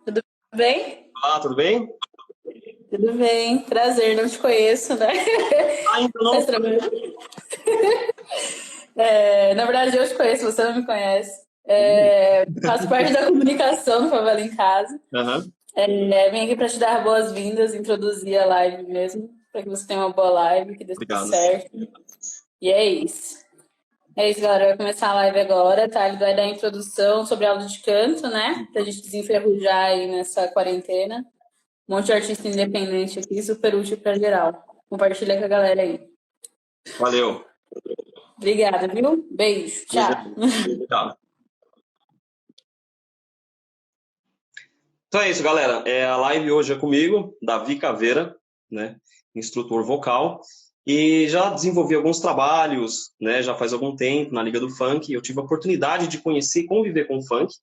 Tudo bem? Olá, tudo bem? Tudo bem. Prazer, não te conheço, né? Ah, ainda Mas não. tranquilo. Na verdade, eu te conheço, você não me conhece. Ih, Faço parte da comunicação do Favela em Casa. aham, Vim aqui para te dar boas-vindas, introduzir a live mesmo, para que você tenha uma boa live, que dê tudo obrigado. certo. E é isso. É isso, galera. Vai começar a live agora, tá? Ele vai dar a introdução sobre aula de canto, né? Pra gente desenferrujar aí nessa quarentena. Um monte de artista independente aqui, super útil para geral. Compartilha com a galera aí. Valeu. Obrigada, viu? Beijo, Prazer. tchau. Obrigado. Então é isso, galera. A live hoje é comigo, Davi Caveira, né? Instrutor vocal. E já desenvolvi alguns trabalhos, né? Já faz algum tempo na Liga do Funk. Eu tive a oportunidade de conhecer e conviver com o funk,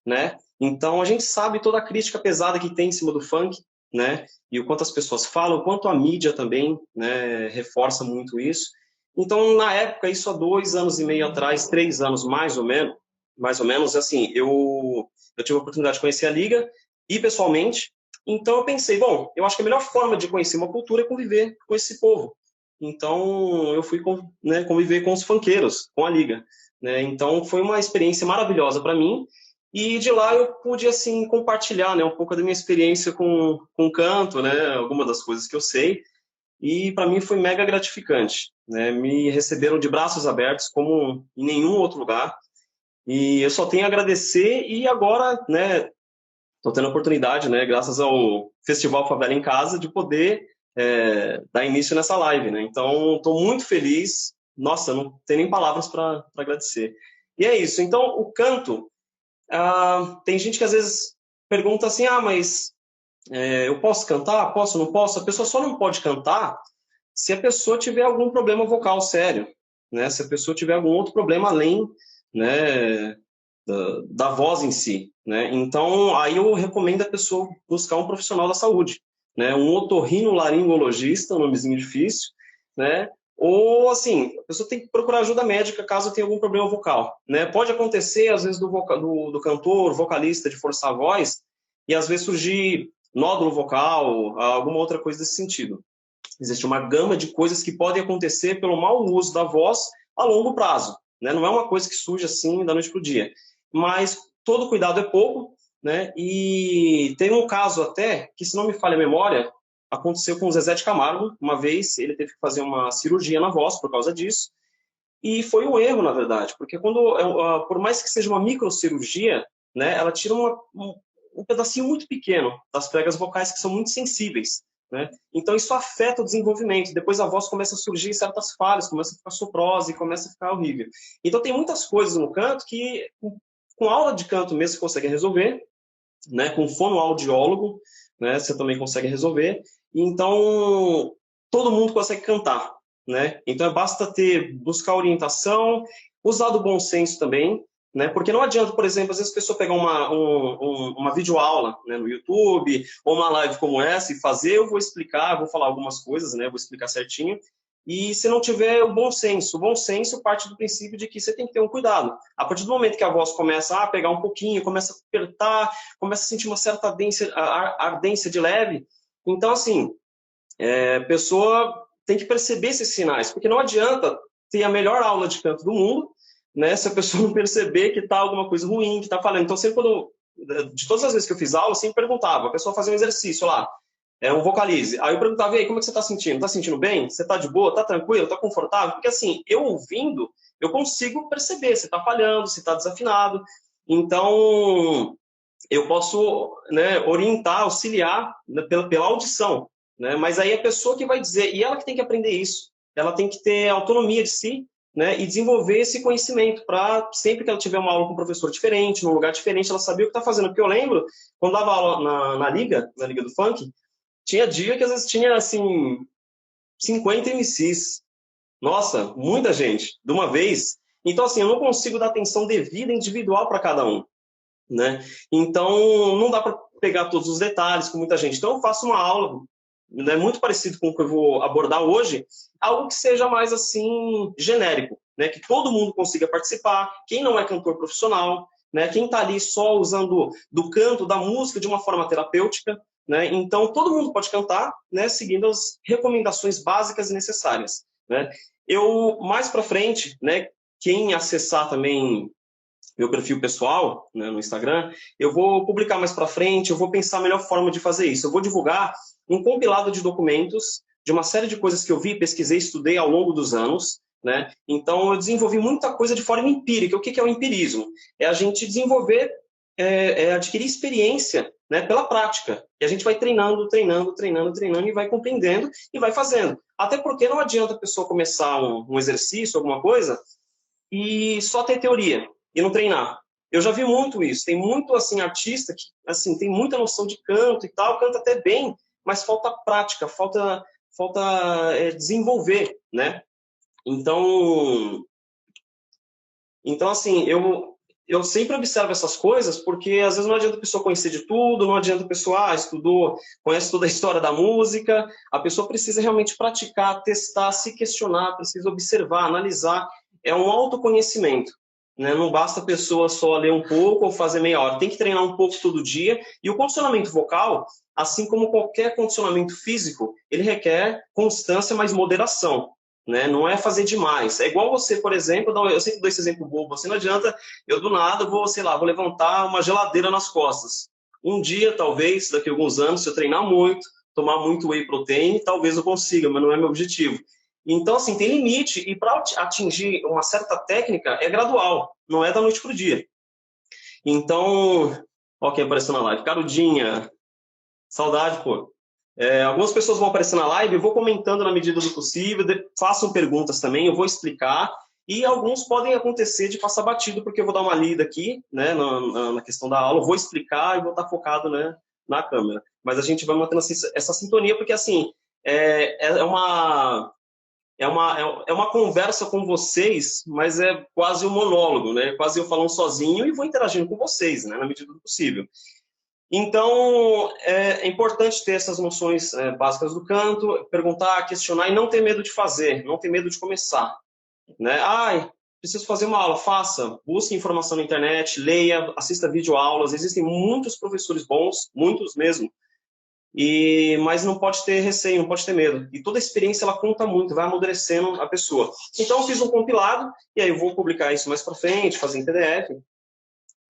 né? Então a gente sabe toda a crítica pesada que tem em cima do funk, né? E o quanto as pessoas falam, o quanto a mídia também, né, reforça muito isso. Então, na época, isso há 2 anos e meio atrás, 3 anos mais ou menos, assim, eu tive a oportunidade de conhecer a Liga e pessoalmente. Então eu pensei, bom, eu acho que a melhor forma de conhecer uma cultura é conviver com esse povo. Então eu fui, né, conviver com os funkeiros, com a Liga, né? Então foi uma experiência maravilhosa para mim. E de lá eu pude assim compartilhar, né, um pouco da minha experiência com canto, né, algumas das coisas que eu sei. E para mim foi mega gratificante, né? Me receberam de braços abertos como em nenhum outro lugar. E eu só tenho a agradecer e agora, né, estou tendo a oportunidade, né, graças ao Festival Favela em Casa, de poder dar início nessa live, né? Então, estou muito feliz. Nossa, não tem nem palavras para agradecer. E é isso. Então, o canto, tem gente que às vezes pergunta assim, mas eu posso cantar? Posso, não posso? A pessoa só não pode cantar se a pessoa tiver algum problema vocal sério, né? Se a pessoa tiver algum outro problema além, né, da voz em si, né? Então, aí eu recomendo a pessoa buscar um profissional da saúde, né? Um otorrinolaringologista, um nomezinho difícil, né? Ou, assim, a pessoa tem que procurar ajuda médica caso tenha algum problema vocal, né? Pode acontecer, às vezes, do cantor, vocalista, de forçar a voz, e às vezes surgir nódulo vocal, alguma outra coisa desse sentido. Existe uma gama de coisas que podem acontecer pelo mau uso da voz a longo prazo, né? Não é uma coisa que surge assim da noite para o dia. Mas todo cuidado é pouco, né? E tem um caso até que, se não me falha a memória, aconteceu com o Zezé de Camargo. Uma vez ele teve que fazer uma cirurgia na voz por causa disso. E foi um erro, na verdade, porque por mais que seja uma microcirurgia, né, ela tira um pedacinho muito pequeno das pregas vocais que são muito sensíveis, né? Então isso afeta o desenvolvimento. Depois a voz começa a surgir certas falhas, começa a ficar soprose, começa a ficar horrível. Então tem muitas coisas no canto que com aula de canto mesmo você consegue resolver, né? Com fonoaudiólogo, né? Você também consegue resolver. Então todo mundo consegue cantar, né? Então basta buscar orientação, usar do bom senso também, né? Porque não adianta, por exemplo, às vezes a pessoa pegar uma videoaula, né, no YouTube ou uma live como essa e fazer, eu vou explicar, vou falar algumas coisas, né? Vou explicar certinho. E se não tiver o bom senso parte do princípio de que você tem que ter um cuidado. A partir do momento que a voz começa a pegar um pouquinho, começa a apertar, começa a sentir uma certa ardência de leve, então, assim, a pessoa tem que perceber esses sinais, porque não adianta ter a melhor aula de canto do mundo, né, se a pessoa não perceber que está alguma coisa ruim, que está falhando. Então, sempre de todas as vezes que eu fiz aula, eu sempre perguntava, a pessoa fazia um exercício lá, um vocalize. Aí eu perguntava, e aí, como é que você está sentindo? Está sentindo bem? Você está de boa? Está tranquilo? Está confortável? Porque assim, eu ouvindo, eu consigo perceber se está falhando, se está desafinado. Então, eu posso, né, orientar, auxiliar, né, pela audição, né? Mas aí a pessoa que vai dizer, e ela que tem que aprender isso, ela tem que ter autonomia de si, né, e desenvolver esse conhecimento para sempre que ela tiver uma aula com um professor diferente, num lugar diferente, ela saber o que está fazendo. Porque eu lembro, quando dava aula na Liga do Funk, tinha dia que às vezes tinha, assim, 50 MCs. Nossa, muita gente, de uma vez. Então, assim, eu não consigo dar atenção devida individual para cada um, né? Então, não dá para pegar todos os detalhes com muita gente. Então, eu faço uma aula, né, muito parecido com o que eu vou abordar hoje, algo que seja mais assim genérico, né, que todo mundo consiga participar. Quem não é cantor profissional, né? Quem está ali só usando do canto, da música de uma forma terapêutica, né? Então, todo mundo pode cantar, né? Seguindo as recomendações básicas e necessárias, né? Eu, mais para frente, né? Quem acessar também meu perfil pessoal, né, no Instagram, eu vou publicar mais para frente, eu vou pensar a melhor forma de fazer isso. Eu vou divulgar um compilado de documentos de uma série de coisas que eu vi, pesquisei, estudei ao longo dos anos, né? Então, eu desenvolvi muita coisa de forma empírica. O que é o empirismo? É a gente desenvolver, adquirir experiência, né, pela prática. E a gente vai treinando, treinando, treinando, treinando e vai compreendendo e vai fazendo. Até porque não adianta a pessoa começar um exercício, alguma coisa, e só ter teoria e não treinar. Eu já vi muito isso. Tem muito assim artista que assim tem muita noção de canto e tal, canta até bem, mas falta prática, falta desenvolver, né? Então, assim, eu sempre observo essas coisas porque às vezes não adianta a pessoa conhecer de tudo, não adianta a pessoa estudou, conhece toda a história da música, a pessoa precisa realmente praticar, testar, se questionar, precisa observar, analisar, é um autoconhecimento, né? Não basta a pessoa só ler um pouco ou fazer meia hora, tem que treinar um pouco todo dia, e o condicionamento vocal, assim como qualquer condicionamento físico, ele requer constância, mas moderação, né? Não é fazer demais. É igual você, por exemplo, eu sempre dou esse exemplo bobo, assim, não adianta eu do nada vou, sei lá, vou levantar uma geladeira nas costas. Um dia, talvez, daqui a alguns anos, se eu treinar muito, tomar muito whey protein, talvez eu consiga, mas não é meu objetivo. Então, assim, tem limite, e para atingir uma certa técnica é gradual, não é da noite para o dia. Então, ó quem apareceu na live, Carudinha, saudade, pô. Algumas pessoas vão aparecer na live, eu vou comentando na medida do possível, façam perguntas também, eu vou explicar, e alguns podem acontecer de passar batido, porque eu vou dar uma lida aqui, né, na questão da aula, eu vou explicar e vou estar focado, né, na câmera. Mas a gente vai mantendo essa sintonia, porque assim, é uma conversa com vocês, mas é quase um monólogo, né, quase eu falando sozinho e vou interagindo com vocês, né, na medida do possível. Então, é importante ter essas noções básicas do canto, perguntar, questionar e não ter medo de fazer, não ter medo de começar, né? Preciso fazer uma aula, faça, busque informação na internet, leia, assista videoaulas, existem muitos professores bons, muitos mesmo, mas não pode ter receio, não pode ter medo. E toda experiência, ela conta muito, vai amadurecendo a pessoa. Então, eu fiz um compilado, e aí eu vou publicar isso mais para frente, fazer em PDF.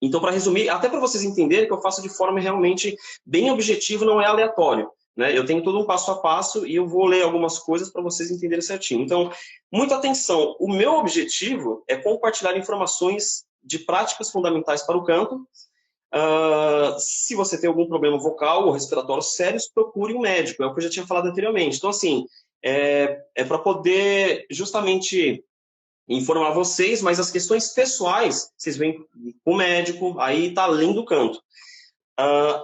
Então, para resumir, até para vocês entenderem que eu faço de forma realmente bem objetiva, não é aleatório, né? Eu tenho todo um passo a passo e eu vou ler algumas coisas para vocês entenderem certinho. Então, muita atenção. O meu objetivo é compartilhar informações de práticas fundamentais para o canto. Se você tem algum problema vocal ou respiratório sério, procure um médico. É o que eu já tinha falado anteriormente. Então, assim, é para poder justamente informar vocês, mas as questões pessoais, vocês vêm com o médico, aí está além do canto.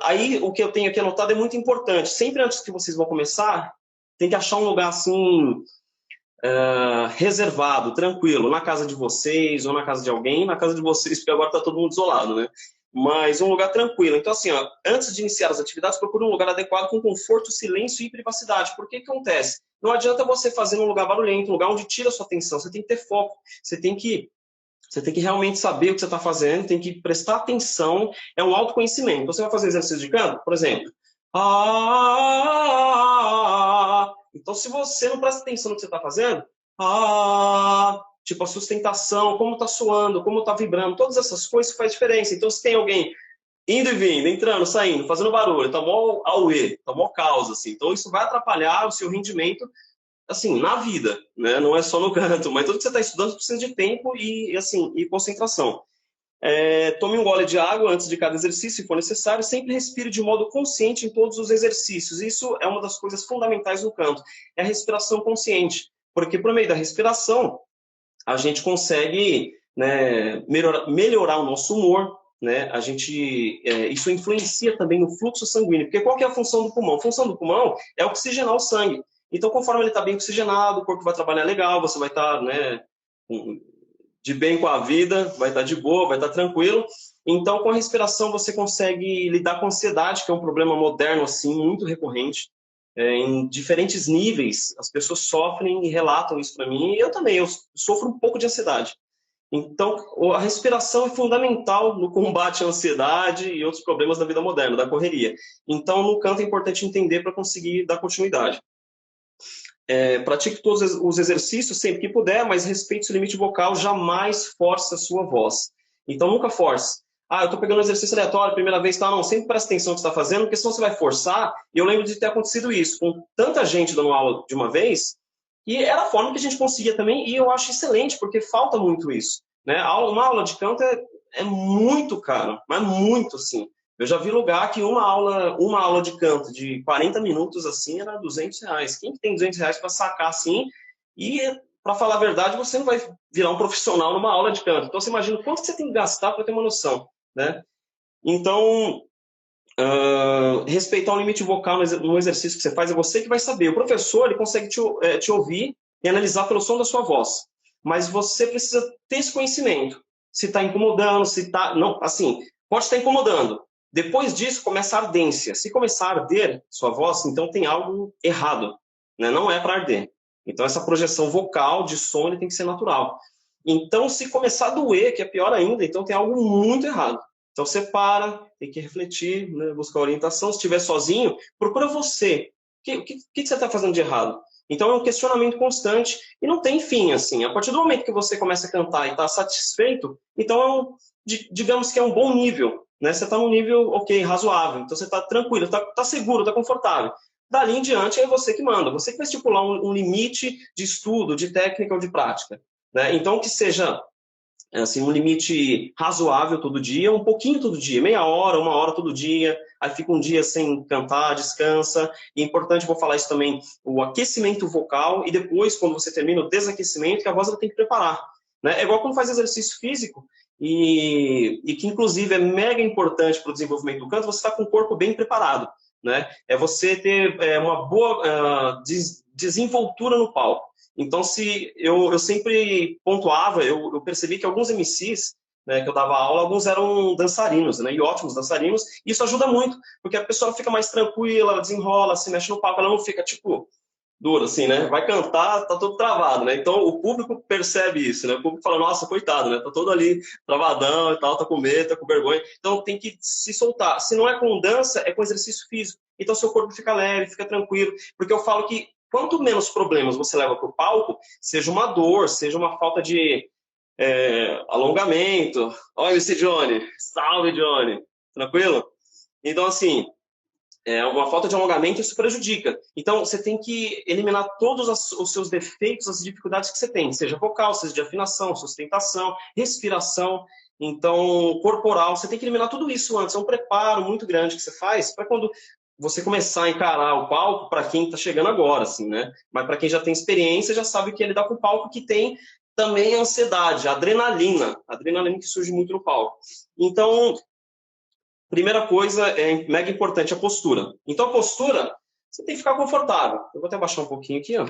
Aí o que eu tenho aqui anotado é muito importante. Sempre antes que vocês vão começar, tem que achar um lugar assim, reservado, tranquilo, na casa de vocês ou na casa de alguém, na casa de vocês, porque agora está todo mundo isolado, né? Mas um lugar tranquilo. Então, assim, antes de iniciar as atividades, procure um lugar adequado com conforto, silêncio e privacidade. Porque que acontece? Não adianta você fazer num lugar barulhento, um lugar onde tira a sua atenção. Você tem que ter foco, você tem que realmente saber o que você está fazendo, tem que prestar atenção, é um autoconhecimento. Você vai fazer exercício de canto, por exemplo. Então, se você não presta atenção no que você está fazendo, tipo a sustentação, como está soando, como está vibrando, todas essas coisas faz diferença. Então, se tem alguém indo e vindo, entrando, saindo, fazendo barulho, tá mó auê, tá mó causa, assim. Então, isso vai atrapalhar o seu rendimento, assim, na vida, né? Não é só no canto, mas tudo que você está estudando precisa de tempo e, assim, e concentração. Tome um gole de água antes de cada exercício, se for necessário. Sempre respire de modo consciente em todos os exercícios. Isso é uma das coisas fundamentais do canto. É a respiração consciente. Porque por meio da respiração, a gente consegue, né, melhorar o nosso humor, né? Isso influencia também no fluxo sanguíneo. Porque qual que é a função do pulmão? A função do pulmão é oxigenar o sangue. Então, conforme ele está bem oxigenado, o corpo vai trabalhar legal, você vai estar, né, de bem com a vida, vai estar de boa, vai estar tranquilo. Então, com a respiração, você consegue lidar com a ansiedade, que é um problema moderno, assim, muito recorrente. Em diferentes níveis, as pessoas sofrem e relatam isso para mim, e eu também, eu sofro um pouco de ansiedade. Então, a respiração é fundamental no combate à ansiedade e outros problemas da vida moderna, da correria. Então, no canto é importante entender para conseguir dar continuidade. Pratique todos os exercícios sempre que puder, mas respeite o limite vocal, jamais force a sua voz. Então, nunca force. Eu estou pegando um exercício aleatório, primeira vez, tá? Não, sempre presta atenção no que você está fazendo, porque senão você vai forçar. E eu lembro de ter acontecido isso com tanta gente dando aula de uma vez, e era a forma que a gente conseguia também, e eu acho excelente, porque falta muito isso. Né? Uma aula de canto é muito caro, mas muito, assim. Eu já vi lugar que uma aula de canto de 40 minutos, assim, era R$ 200. Quem que tem R$ 200 para sacar, assim? E, para falar a verdade, você não vai virar um profissional numa aula de canto. Então, você imagina quanto que você tem que gastar para ter uma noção, né? Então, respeitar o limite vocal no exercício que você faz é você que vai saber. O professor, ele consegue te ouvir e analisar pelo som da sua voz. Mas você precisa ter esse conhecimento. Se está incomodando, se está... Não, assim, pode estar incomodando. Depois disso, começa a ardência. Se começar a arder sua voz, então tem algo errado, né? Não é para arder. Então, essa projeção vocal de som ele tem que ser natural. Então, se começar a doer, que é pior ainda, então tem algo muito errado. Então, você para, tem que refletir, né? Buscar orientação. Se estiver sozinho, procura você. O que você está fazendo de errado? Então, é um questionamento constante e não tem fim, assim. A partir do momento que você começa a cantar e está satisfeito, então, digamos que é um bom nível, né? Você está num nível, ok, razoável. Então, você está tranquilo, está seguro, está confortável. Dali em diante, é você que manda. Você que vai estipular um limite de estudo, de técnica ou de prática, né? Então, que seja assim, um limite razoável todo dia, um pouquinho todo dia, meia hora, uma hora todo dia, aí fica um dia sem cantar, descansa. E é importante, vou falar isso também, o aquecimento vocal, e depois, quando você termina o desaquecimento, que a voz ela tem que preparar. Né? É igual quando faz exercício físico, e que inclusive é mega importante para o desenvolvimento do canto, você está com o corpo bem preparado. Né? É você ter uma boa desenvoltura no palco. Então, se eu sempre pontuava, eu percebi que alguns MCs, né, que eu dava aula, alguns eram dançarinos, né, e ótimos dançarinos, e isso ajuda muito, porque a pessoa fica mais tranquila, ela desenrola, se mexe no palco, ela não fica, tipo, dura, assim, né, vai cantar, tá todo travado, né, então o público percebe isso, né, o público fala, nossa, coitado, né, tá todo ali travadão e tal, tá com medo, tá com vergonha, então tem que se soltar. Se não é com dança, é com exercício físico, então seu corpo fica leve, fica tranquilo, porque eu falo que quanto menos problemas você leva para o palco, seja uma dor, seja uma falta de alongamento. Olha, MC Johnny. Salve, Johnny. Tranquilo? Então, assim, uma falta de alongamento, isso prejudica. Então, você tem que eliminar todos os seus defeitos, as dificuldades que você tem, seja vocal, seja de afinação, sustentação, respiração. Então, corporal, você tem que eliminar tudo isso antes. É um preparo muito grande que você faz para quando você começar a encarar o palco, para quem está chegando agora, assim, né? Mas para quem já tem experiência, já sabe que ele dá com o palco que tem também a ansiedade, a adrenalina que surge muito no palco. Então, primeira coisa é mega importante a postura. Então, a postura, você tem que ficar confortável. Eu vou até baixar um pouquinho aqui, ó.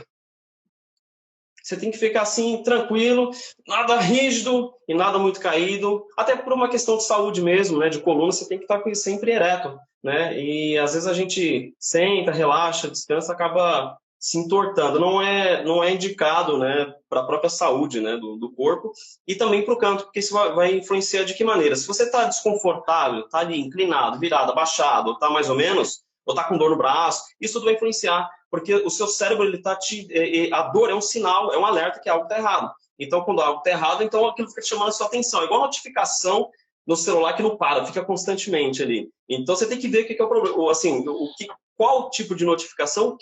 Você tem que ficar assim, tranquilo, nada rígido e nada muito caído. Até por uma questão de saúde mesmo, né? De coluna, você tem que estar sempre ereto, né? E às vezes a gente senta, relaxa, descansa, acaba se entortando. Não é indicado, né? Para a própria saúde, né? Do corpo e também para o canto, porque isso vai influenciar de que maneira? Se você está desconfortável, está ali inclinado, virado, abaixado, ou está mais ou menos, ou está com dor no braço, isso tudo vai influenciar, porque o seu cérebro, ele tá a dor é um sinal, é um alerta que algo está errado. Então, quando algo está errado, então aquilo fica te chamando a sua atenção. É igual a notificação no celular que não para, fica constantemente ali. Então, você tem que ver o que é o problema, assim, qual tipo de notificação,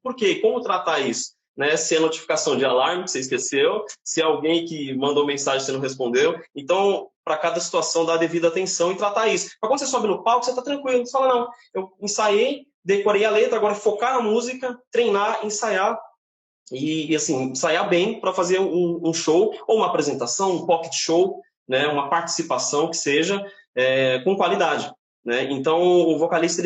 por quê, como tratar isso. Né? Se é notificação de alarme que você esqueceu, se é alguém que mandou mensagem e você não respondeu. Então, para cada situação, dá a devida atenção e tratar isso. Mas quando você sobe no palco, você está tranquilo. Você fala, não, eu ensaiei, decorei a letra, agora é focar na música, treinar, ensaiar e assim, ensaiar bem para fazer um show ou uma apresentação, um pocket show, né? Uma participação que seja com qualidade. Né? Então, o vocalista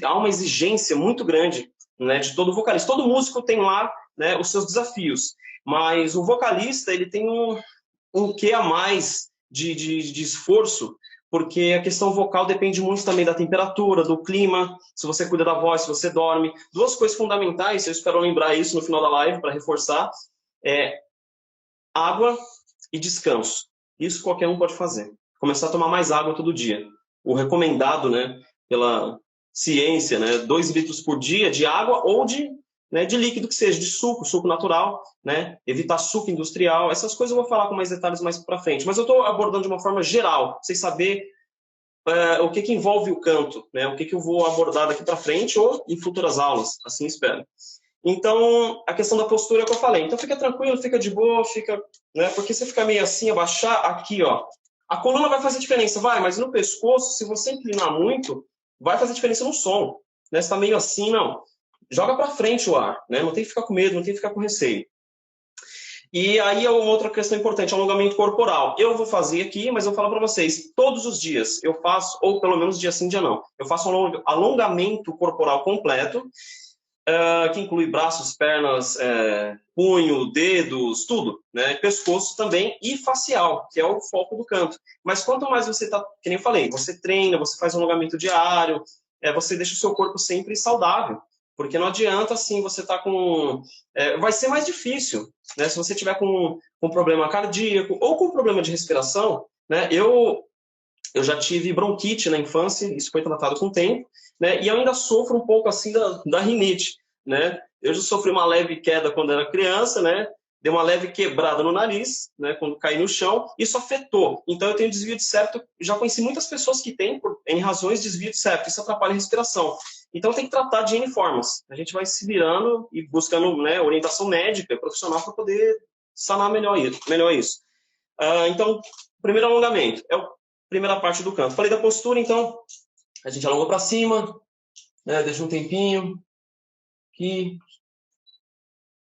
há uma exigência muito grande, né, de todo vocalista. Todo músico tem lá, né, os seus desafios, mas o vocalista ele tem um quê a mais de esforço, porque a questão vocal depende muito também da temperatura, do clima, se você cuida da voz, se você dorme. Duas coisas fundamentais, eu espero lembrar isso no final da live para reforçar, água e descanso. Isso qualquer um pode fazer. Começar a tomar mais água todo dia. O recomendado, né, pela ciência, né, 2 litros por dia de água ou de líquido que seja, de suco natural, né, evitar suco industrial, essas coisas eu vou falar com mais detalhes mais para frente. Mas eu estou abordando de uma forma geral, para vocês saberem o que envolve o canto, né, o que eu vou abordar daqui para frente ou em futuras aulas, assim espero. Então, a questão da postura é o que eu falei. Então, fica tranquilo, fica de boa, fica, né? Porque se ficar meio assim, abaixar aqui, ó, a coluna vai fazer diferença, vai, mas no pescoço, se você inclinar muito, vai fazer diferença no som, né? Se tá meio assim, não. Joga para frente o ar, né? Não tem que ficar com medo, não tem que ficar com receio. E aí é uma outra questão importante, alongamento corporal. Eu vou fazer aqui, mas eu falo para vocês, todos os dias eu faço, ou pelo menos dia sim, dia não, eu faço um alongamento corporal completo, que inclui braços, pernas, punho, dedos, tudo, né? Pescoço também e facial, que é o foco do canto. Mas quanto mais você tá, que nem eu falei, você treina, você faz um alongamento diário, você deixa o seu corpo sempre saudável, porque não adianta assim você tá com, vai ser mais difícil, né? Se você tiver com problema cardíaco ou com problema de respiração, né? Eu já tive bronquite na infância, isso foi tratado com o tempo, né? E eu ainda sofro um pouco assim da rinite, né? Eu já sofri uma leve queda quando era criança, né? Deu uma leve quebrada no nariz, né? Quando caí no chão, isso afetou. Então eu tenho desvio de septo, já conheci muitas pessoas que têm, por N razões, desvio de septo, isso atrapalha a respiração. Então tem que tratar de N formas. A gente vai se virando e buscando, né, orientação médica, profissional, para poder sanar melhor isso. Então, primeiro alongamento, é a primeira parte do canto. Falei da postura, então, a gente alonga para cima, né, deixa um tempinho, aqui,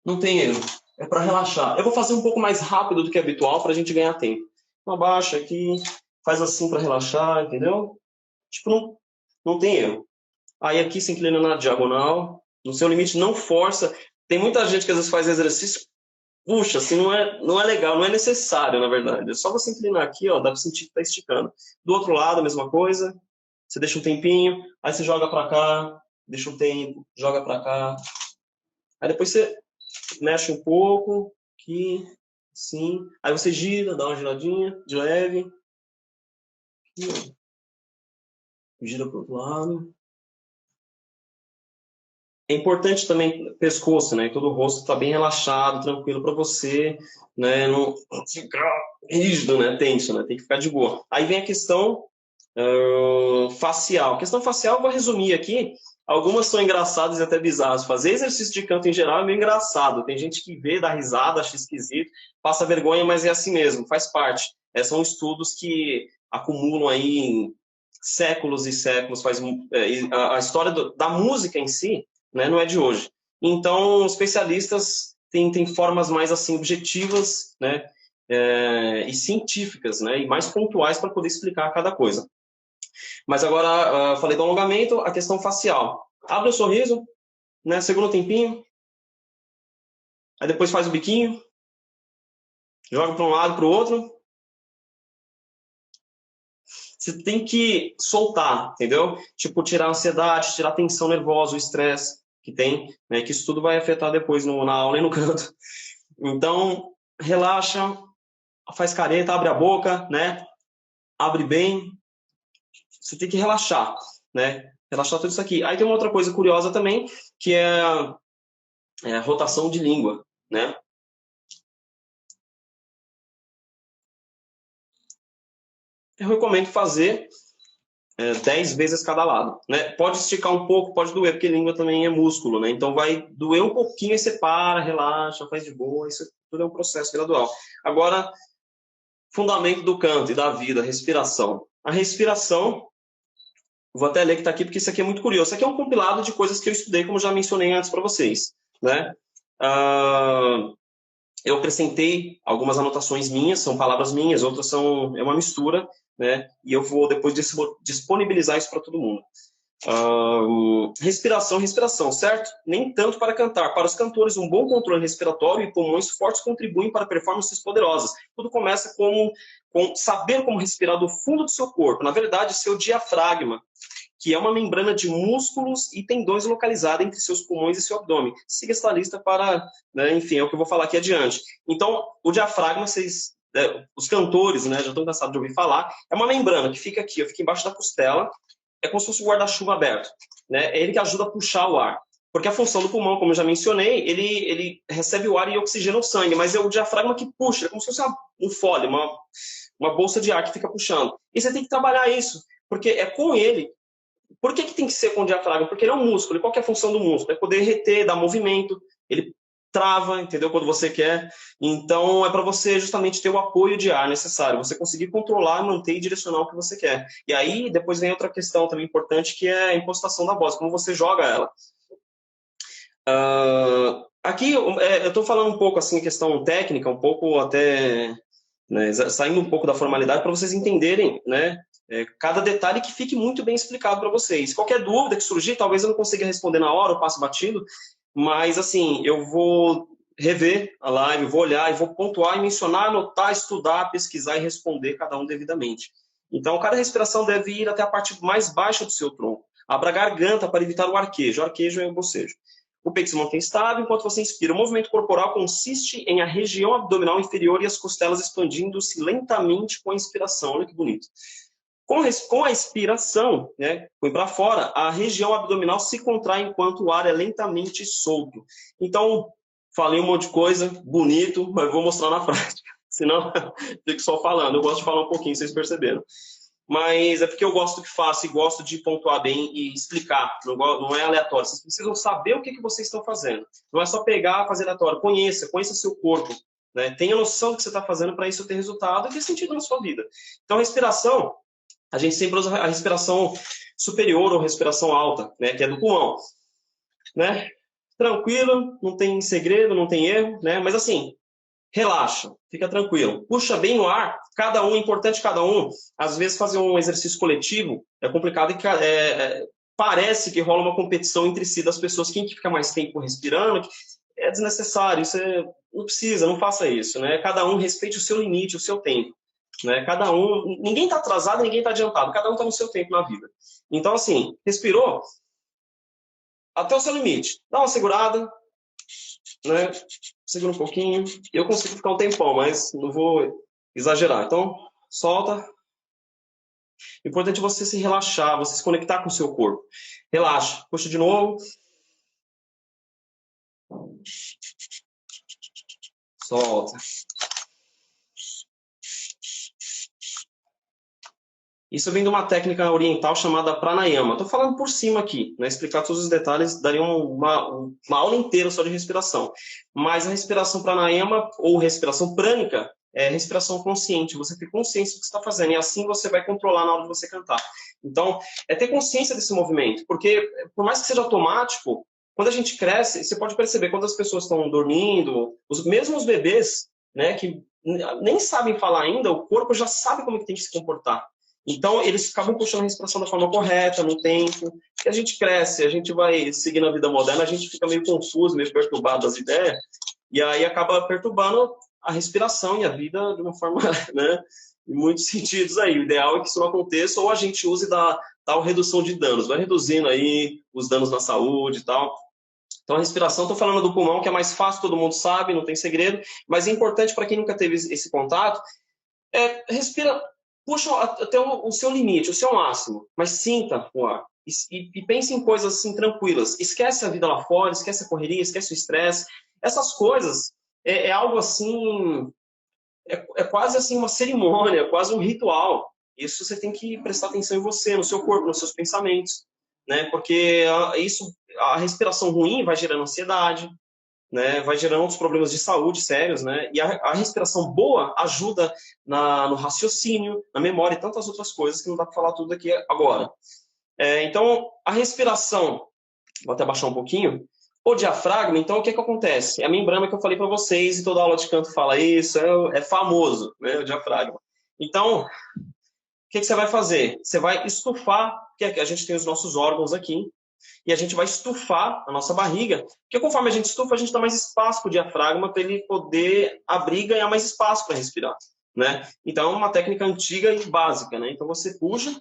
não tem erro, é para relaxar. Eu vou fazer um pouco mais rápido do que habitual para a gente ganhar tempo. Então, abaixa aqui, faz assim para relaxar, entendeu? Tipo, não tem erro. Aí aqui se inclina na diagonal, no seu limite, não força. Tem muita gente que às vezes faz exercício, puxa, assim, não é legal, não é necessário, na verdade. É só você inclinar aqui, ó, dá para sentir que tá esticando. Do outro lado, a mesma coisa. Você deixa um tempinho, aí você joga para cá, deixa um tempo, joga para cá. Aí depois você mexe um pouco, aqui, assim. Aí você gira, dá uma giradinha de leve. Aqui, ó. Gira pro outro lado. É importante também pescoço, né? Todo o rosto tá bem relaxado, tranquilo para você, né? Não ficar rígido, né? Tenso, né? Tem que ficar de boa. Aí vem a questão facial. A questão facial eu vou resumir aqui. Algumas são engraçadas e até bizarras. Fazer exercício de canto em geral é meio engraçado. Tem gente que vê, dá risada, acha esquisito, passa vergonha, mas é assim mesmo, faz parte. São estudos que acumulam aí séculos e séculos. A história da música em si, né, não é de hoje. Então, especialistas têm formas mais assim objetivas, né, e científicas, né, e mais pontuais para poder explicar cada coisa. Mas agora, falei do alongamento, a questão facial. Abre o sorriso, né, segura um tempinho, aí depois faz o biquinho, joga para um lado, para o outro. Você tem que soltar, entendeu? Tipo, tirar a ansiedade, tirar a tensão nervosa, o estresse que tem, né, que isso tudo vai afetar depois na aula e no canto. Então, relaxa, faz careta, abre a boca, né? Abre bem. Você tem que relaxar, né? Relaxar tudo isso aqui. Aí tem uma outra coisa curiosa também, que é a rotação de língua, né? Eu recomendo fazer 10 vezes cada lado, né? Pode esticar um pouco, pode doer, porque língua também é músculo, né? Então vai doer um pouquinho, aí você para, relaxa, faz de boa, isso tudo é um processo gradual. Agora, fundamento do canto e da vida, respiração. A respiração, vou até ler que está aqui, porque isso aqui é muito curioso. Isso aqui é um compilado de coisas que eu estudei, como já mencionei antes para vocês, né? Eu acrescentei algumas anotações minhas, são palavras minhas, outras é uma mistura, né? E eu vou depois disponibilizar isso para todo mundo. Respiração, certo? Nem tanto para cantar. Para os cantores, um bom controle respiratório e pulmões fortes contribuem para performances poderosas. Tudo começa com saber como respirar do fundo do seu corpo. Na verdade, seu diafragma, que é uma membrana de músculos e tendões localizada entre seus pulmões e seu abdômen. Siga esta lista para, né, enfim, é o que eu vou falar aqui adiante. Então, o diafragma, vocês os cantores, né, já estão cansados de ouvir falar, é uma membrana que fica aqui, fica embaixo da costela, é como se fosse um guarda-chuva aberto, né? É ele que ajuda a puxar o ar. Porque a função do pulmão, como eu já mencionei, ele recebe o ar e oxigena o sangue, mas é o diafragma que puxa, é como se fosse um fole, uma bolsa de ar que fica puxando. E você tem que trabalhar isso, porque é com ele. Por que tem que ser com o diafragma? Porque ele é um músculo. E qual que é a função do músculo? É poder reter, dar movimento. Ele trava, entendeu? Quando você quer. Então, é para você justamente ter o apoio de ar necessário. Você conseguir controlar, manter e direcionar o que você quer. E aí, depois vem outra questão também importante, que é a impostação da voz. Como você joga ela. Aqui, eu estou falando um pouco, assim, questão técnica, um pouco até... Né, saindo um pouco da formalidade para vocês entenderem, né, cada detalhe que fique muito bem explicado para vocês. Qualquer dúvida que surgir, talvez eu não consiga responder na hora, eu passo batido, mas assim, eu vou rever a live, vou olhar e vou pontuar e mencionar, anotar, estudar, pesquisar e responder cada um devidamente. Então, cada respiração deve ir até a parte mais baixa do seu tronco. Abra a garganta para evitar o arquejo. O arquejo é o bocejo. O peito se mantém estável enquanto você inspira. O movimento corporal consiste em a região abdominal inferior e as costelas expandindo-se lentamente com a inspiração. Olha que bonito. Com a expiração, né, põe para fora, a região abdominal se contrai enquanto o ar é lentamente solto. Então, falei um monte de coisa, bonito, mas vou mostrar na prática. Senão, fico só falando. Eu gosto de falar um pouquinho, vocês perceberam. Mas é porque eu gosto do que faço e gosto de pontuar bem e explicar. Não é aleatório. Vocês precisam saber o que vocês estão fazendo. Não é só pegar e fazer aleatório. Conheça o seu corpo. Né? Tenha noção do que você está fazendo para isso ter resultado e ter sentido na sua vida. Então, a respiração, a gente sempre usa a respiração superior ou respiração alta, né? Que é do pulmão. Né? Tranquilo, não tem segredo, não tem erro. Né? Mas assim, relaxa, fica tranquilo. Puxa bem o ar, cada um, importante cada um. Às vezes fazer um exercício coletivo é complicado e parece que rola uma competição entre si das pessoas. Quem que fica mais tempo respirando é desnecessário, não precisa, não faça isso. Né? Cada um respeite o seu limite, o seu tempo. Né? Cada um, ninguém está atrasado, ninguém está adiantado, cada um está no seu tempo na vida. Então, assim, respirou até o seu limite. Dá uma segurada, né? Segura um pouquinho. Eu consigo ficar um tempão, mas não vou exagerar. Então, solta. O importante é você se relaxar, você se conectar com o seu corpo. Relaxa. Puxa de novo. Solta. Isso vem de uma técnica oriental chamada pranayama. Estou falando por cima aqui, né? Explicar todos os detalhes daria uma aula inteira só de respiração. Mas a respiração pranayama ou respiração prânica é respiração consciente. Você tem consciência do que você está fazendo e assim você vai controlar na hora de você cantar. Então, é ter consciência desse movimento, porque por mais que seja automático, quando a gente cresce, você pode perceber quando as pessoas estão dormindo, mesmo os bebês, né, que nem sabem falar ainda, o corpo já sabe como que tem que se comportar. Então, eles acabam puxando a respiração da forma correta, no tempo. E a gente cresce, a gente vai seguindo a vida moderna, a gente fica meio confuso, meio perturbado das ideias, e aí acaba perturbando a respiração e a vida de uma forma, né, em muitos sentidos aí. O ideal é que isso não aconteça, ou a gente use da tal redução de danos, vai reduzindo aí os danos na saúde e tal. Então, a respiração, estou falando do pulmão, que é mais fácil, todo mundo sabe, não tem segredo, mas é importante para quem nunca teve esse contato, respira, puxa até o seu limite, o seu máximo, mas sinta o ar. E pense em coisas assim tranquilas. Esquece a vida lá fora, esquece a correria, esquece o estresse. Essas coisas é algo assim, é quase assim uma cerimônia, quase um ritual. Isso você tem que prestar atenção em você, no seu corpo, nos seus pensamentos, né? Porque a respiração ruim vai gerando ansiedade, né, vai gerando outros problemas de saúde sérios, né? E a respiração boa ajuda no raciocínio, na memória e tantas outras coisas que não dá para falar tudo aqui agora. Então, a respiração, vou até baixar um pouquinho, o diafragma, então o que acontece? É a membrana que eu falei para vocês e toda aula de canto fala isso, é famoso, né, o diafragma. Então, o que você vai fazer? Você vai estufar, porque a gente tem os nossos órgãos aqui, e a gente vai estufar a nossa barriga, porque conforme a gente estufa, a gente dá mais espaço para o diafragma para ele poder abrir e ganhar mais espaço para respirar, né? Então, é uma técnica antiga e básica, né? Então, você puxa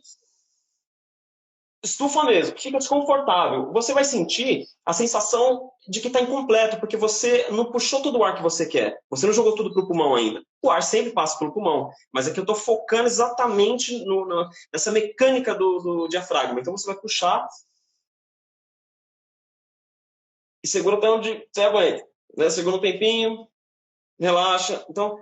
Estufa mesmo, fica desconfortável. Você vai sentir a sensação de que está incompleto, porque você não puxou todo o ar que você quer. Você não jogou tudo para o pulmão ainda. O ar sempre passa pelo pulmão, mas aqui eu estou focando exatamente nessa mecânica do diafragma. Então você vai puxar e segura até onde você aguenta. Né? Segura um tempinho, relaxa. Então,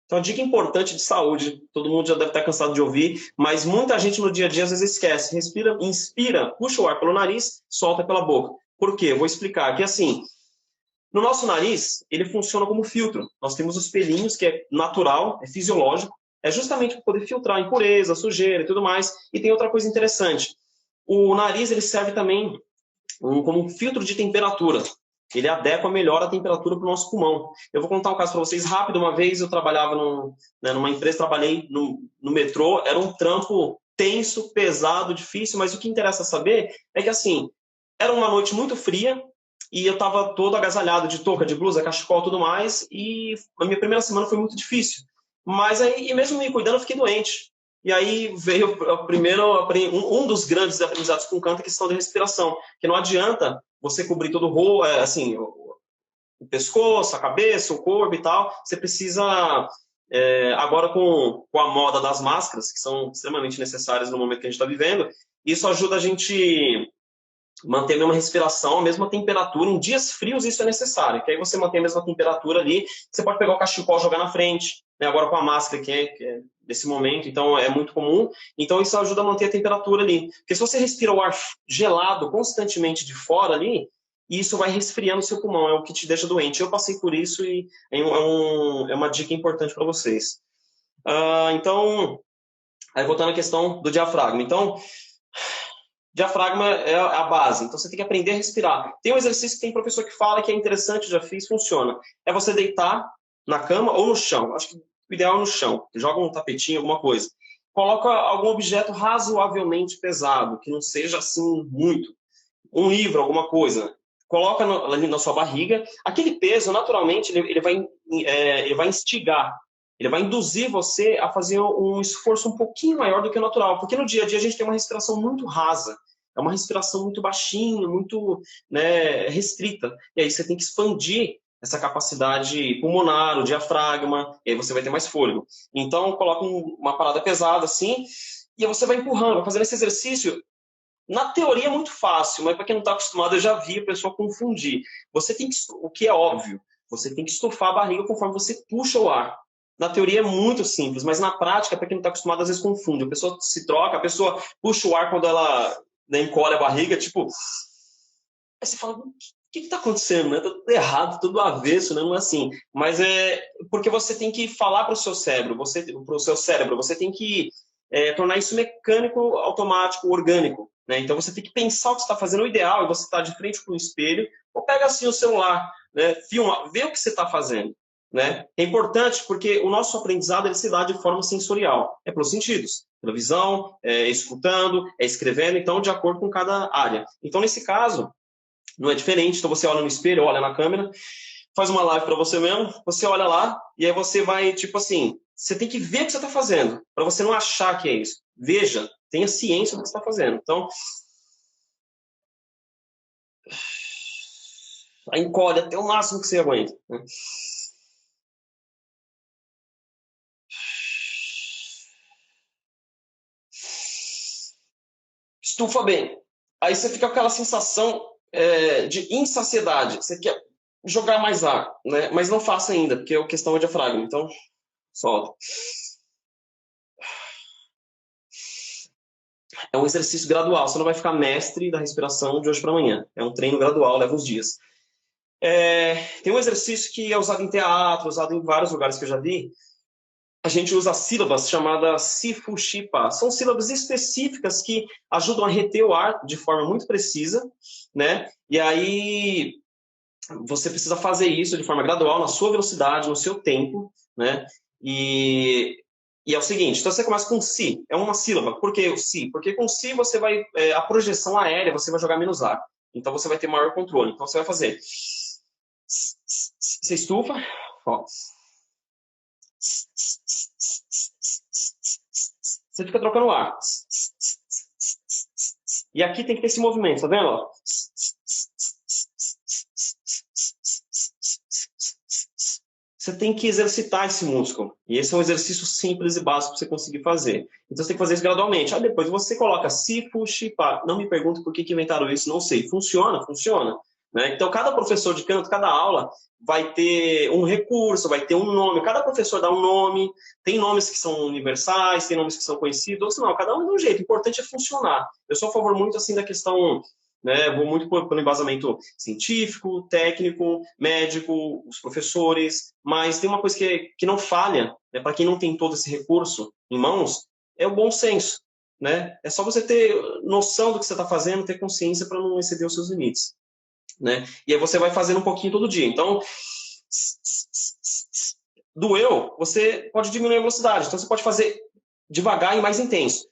a dica importante de saúde, todo mundo já deve estar cansado de ouvir, mas muita gente no dia a dia às vezes esquece. Respira, inspira, puxa o ar pelo nariz, solta pela boca. Por quê? Eu vou explicar. Que assim, no nosso nariz, ele funciona como filtro. Nós temos os pelinhos, que é natural, é fisiológico, é justamente para poder filtrar impureza, sujeira e tudo mais. E tem outra coisa interessante. O nariz, ele serve também como um filtro de temperatura. Ele adequa melhor a temperatura para o nosso pulmão. Eu vou contar um caso para vocês rápido. Uma vez eu trabalhava numa empresa, trabalhei no metrô, era um trampo tenso, pesado, difícil, mas o que interessa saber é que, assim, era uma noite muito fria e eu estava todo agasalhado de touca, de blusa, cachecol e tudo mais, e a minha primeira semana foi muito difícil. Mas aí, e mesmo me cuidando, eu fiquei doente. E aí veio um dos grandes aprendizados com canto, a questão da respiração, que não adianta você cobrir todo assim, o pescoço, a cabeça, o corpo e tal. Você precisa, agora com a moda das máscaras, que são extremamente necessárias no momento que a gente está vivendo, isso ajuda a gente manter a mesma respiração, a mesma temperatura. Em dias frios isso é necessário, que aí você mantém a mesma temperatura ali. Você pode pegar o cachecol e jogar na frente, né? Agora com a máscara, que é desse momento, então é muito comum. Então isso ajuda a manter a temperatura ali. Porque se você respira o ar gelado constantemente de fora ali, isso vai resfriando o seu pulmão, é o que te deixa doente. Eu passei por isso e é uma dica importante para vocês. Então, aí voltando à questão do diafragma. Então, diafragma é a base, então você tem que aprender a respirar. Tem um exercício que tem professor que fala que é interessante, já fiz, funciona. É você deitar na cama ou no chão. Acho que o ideal é no chão. Joga um tapetinho, alguma coisa. Coloca algum objeto razoavelmente pesado, que não seja assim muito. Um livro, alguma coisa. Coloca ali na sua barriga. Aquele peso, naturalmente, ele vai instigar, ele vai induzir você a fazer um esforço um pouquinho maior do que o natural. Porque no dia a dia a gente tem uma respiração muito rasa. É uma respiração muito baixinha, muito, né, restrita. E aí você tem que expandir essa capacidade pulmonar, o diafragma, e aí você vai ter mais fôlego. Então, coloca uma parada pesada assim, e aí você vai empurrando, vai fazendo esse exercício. Na teoria é muito fácil, mas para quem não está acostumado, eu já vi a pessoa confundir. Você tem que, o que é óbvio, você tem que estufar a barriga conforme você puxa o ar. Na teoria é muito simples, mas na prática, para quem não está acostumado, às vezes confunde. A pessoa se troca, a pessoa puxa o ar quando ela, né, encolhe a barriga, tipo. Aí você fala, o que está acontecendo? Né? Tá tudo errado, tudo avesso, né? Não é assim. Mas é porque você tem que falar para o seu cérebro, você tem que tornar isso mecânico, automático, orgânico. Né? Então você tem que pensar o que você está fazendo. O ideal é você estar de frente para um espelho, ou pega assim o celular, né? Filma, vê o que você está fazendo. Né? É importante porque o nosso aprendizado ele se dá de forma sensorial, é pelos sentidos, pela visão, escutando, escrevendo, então de acordo com cada área. Então nesse caso não é diferente, então você olha no espelho, olha na câmera, faz uma live para você mesmo, você olha lá e aí você vai, tipo assim, você tem que ver o que você está fazendo, para você não achar que é isso. Veja, tenha ciência do que você está fazendo. Então, aí encolhe até o máximo que você aguenta. Né? Estufa bem. Aí você fica com aquela sensação de insaciedade. Você quer jogar mais ar, né? Mas não faça ainda, porque a questão é diafragma. Então, solta. É um exercício gradual. Você não vai ficar mestre da respiração de hoje para amanhã. É um treino gradual, leva uns dias. Tem um exercício que é usado em teatro, usado em vários lugares que eu já vi. A gente usa sílabas chamadas Sifu-Shipa. São sílabas específicas que ajudam a reter o ar de forma muito precisa, né? E aí você precisa fazer isso de forma gradual, na sua velocidade, no seu tempo, né? E é o seguinte, então você começa com si, é uma sílaba. Por que o si? Porque com si você vai, a projeção aérea, você vai jogar menos ar. Então você vai ter maior controle. Então você vai fazer. Você estufa, ó. você fica trocando ar. E aqui tem que ter esse movimento, tá vendo? Ó? Você tem que exercitar esse músculo. E esse é um exercício simples e básico para você conseguir fazer. Então você tem que fazer isso gradualmente. Aí depois você coloca si, fu, shi, pa. Não me pergunte por que inventaram isso, não sei. Funciona, funciona. Né? Então cada professor de canto, cada aula vai ter um recurso, vai ter um nome. Cada professor dá um nome. Tem nomes que são universais, tem nomes que são conhecidos, outros não. Cada um de um jeito. O importante é funcionar. Eu sou a favor muito assim da questão... Né? Vou muito pelo embasamento científico, técnico, médico, os professores, mas tem uma coisa que não falha, né? Para quem não tem todo esse recurso em mãos, é o bom senso. Né? É só você ter noção do que você está fazendo, ter consciência para não exceder os seus limites. Né? E aí você vai fazendo um pouquinho todo dia. Então, doeu, você pode diminuir a velocidade. Então, você pode fazer devagar e mais intenso.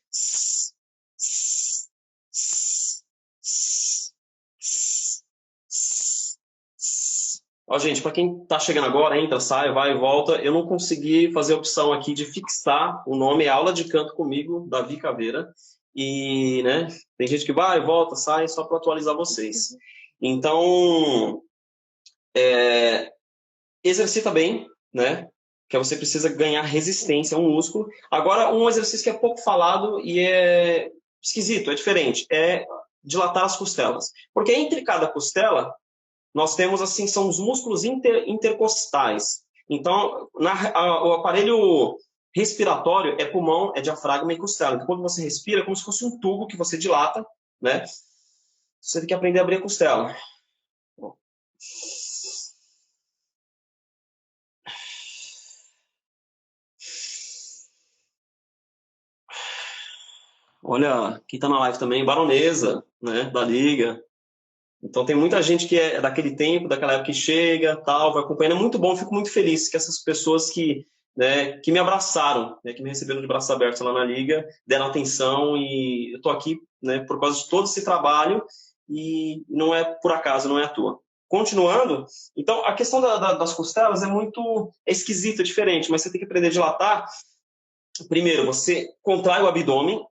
Ó, gente, para quem está chegando agora, entra, sai, vai e volta, eu não consegui fazer a opção aqui de fixar o nome Aula de Canto comigo, Davi Caveira. E, né, tem gente que vai, volta, sai, só para atualizar vocês. Então, exercita bem, né? Que você precisa ganhar resistência a um músculo. Agora, um exercício que é pouco falado e é esquisito, é diferente, é dilatar as costelas. Porque entre cada costela, nós temos, assim, são os músculos intercostais. Então, o aparelho respiratório é pulmão, é diafragma e costela. Então, quando você respira, é como se fosse um tubo que você dilata, né? Você tem que aprender a abrir a costela. Olha, quem tá na live também, Baronesa, né, da Liga. Então tem muita gente que é daquele tempo, daquela época que chega, tal, vai acompanhando. É muito bom, fico muito feliz que essas pessoas né, que me abraçaram, né, que me receberam de braços abertos lá na Liga, deram atenção e eu tô aqui, né, por causa de todo esse trabalho e não é por acaso, não é à toa. Continuando, então a questão das costelas é esquisita, é diferente, mas você tem que aprender a dilatar. Primeiro, você contrai o abdômen,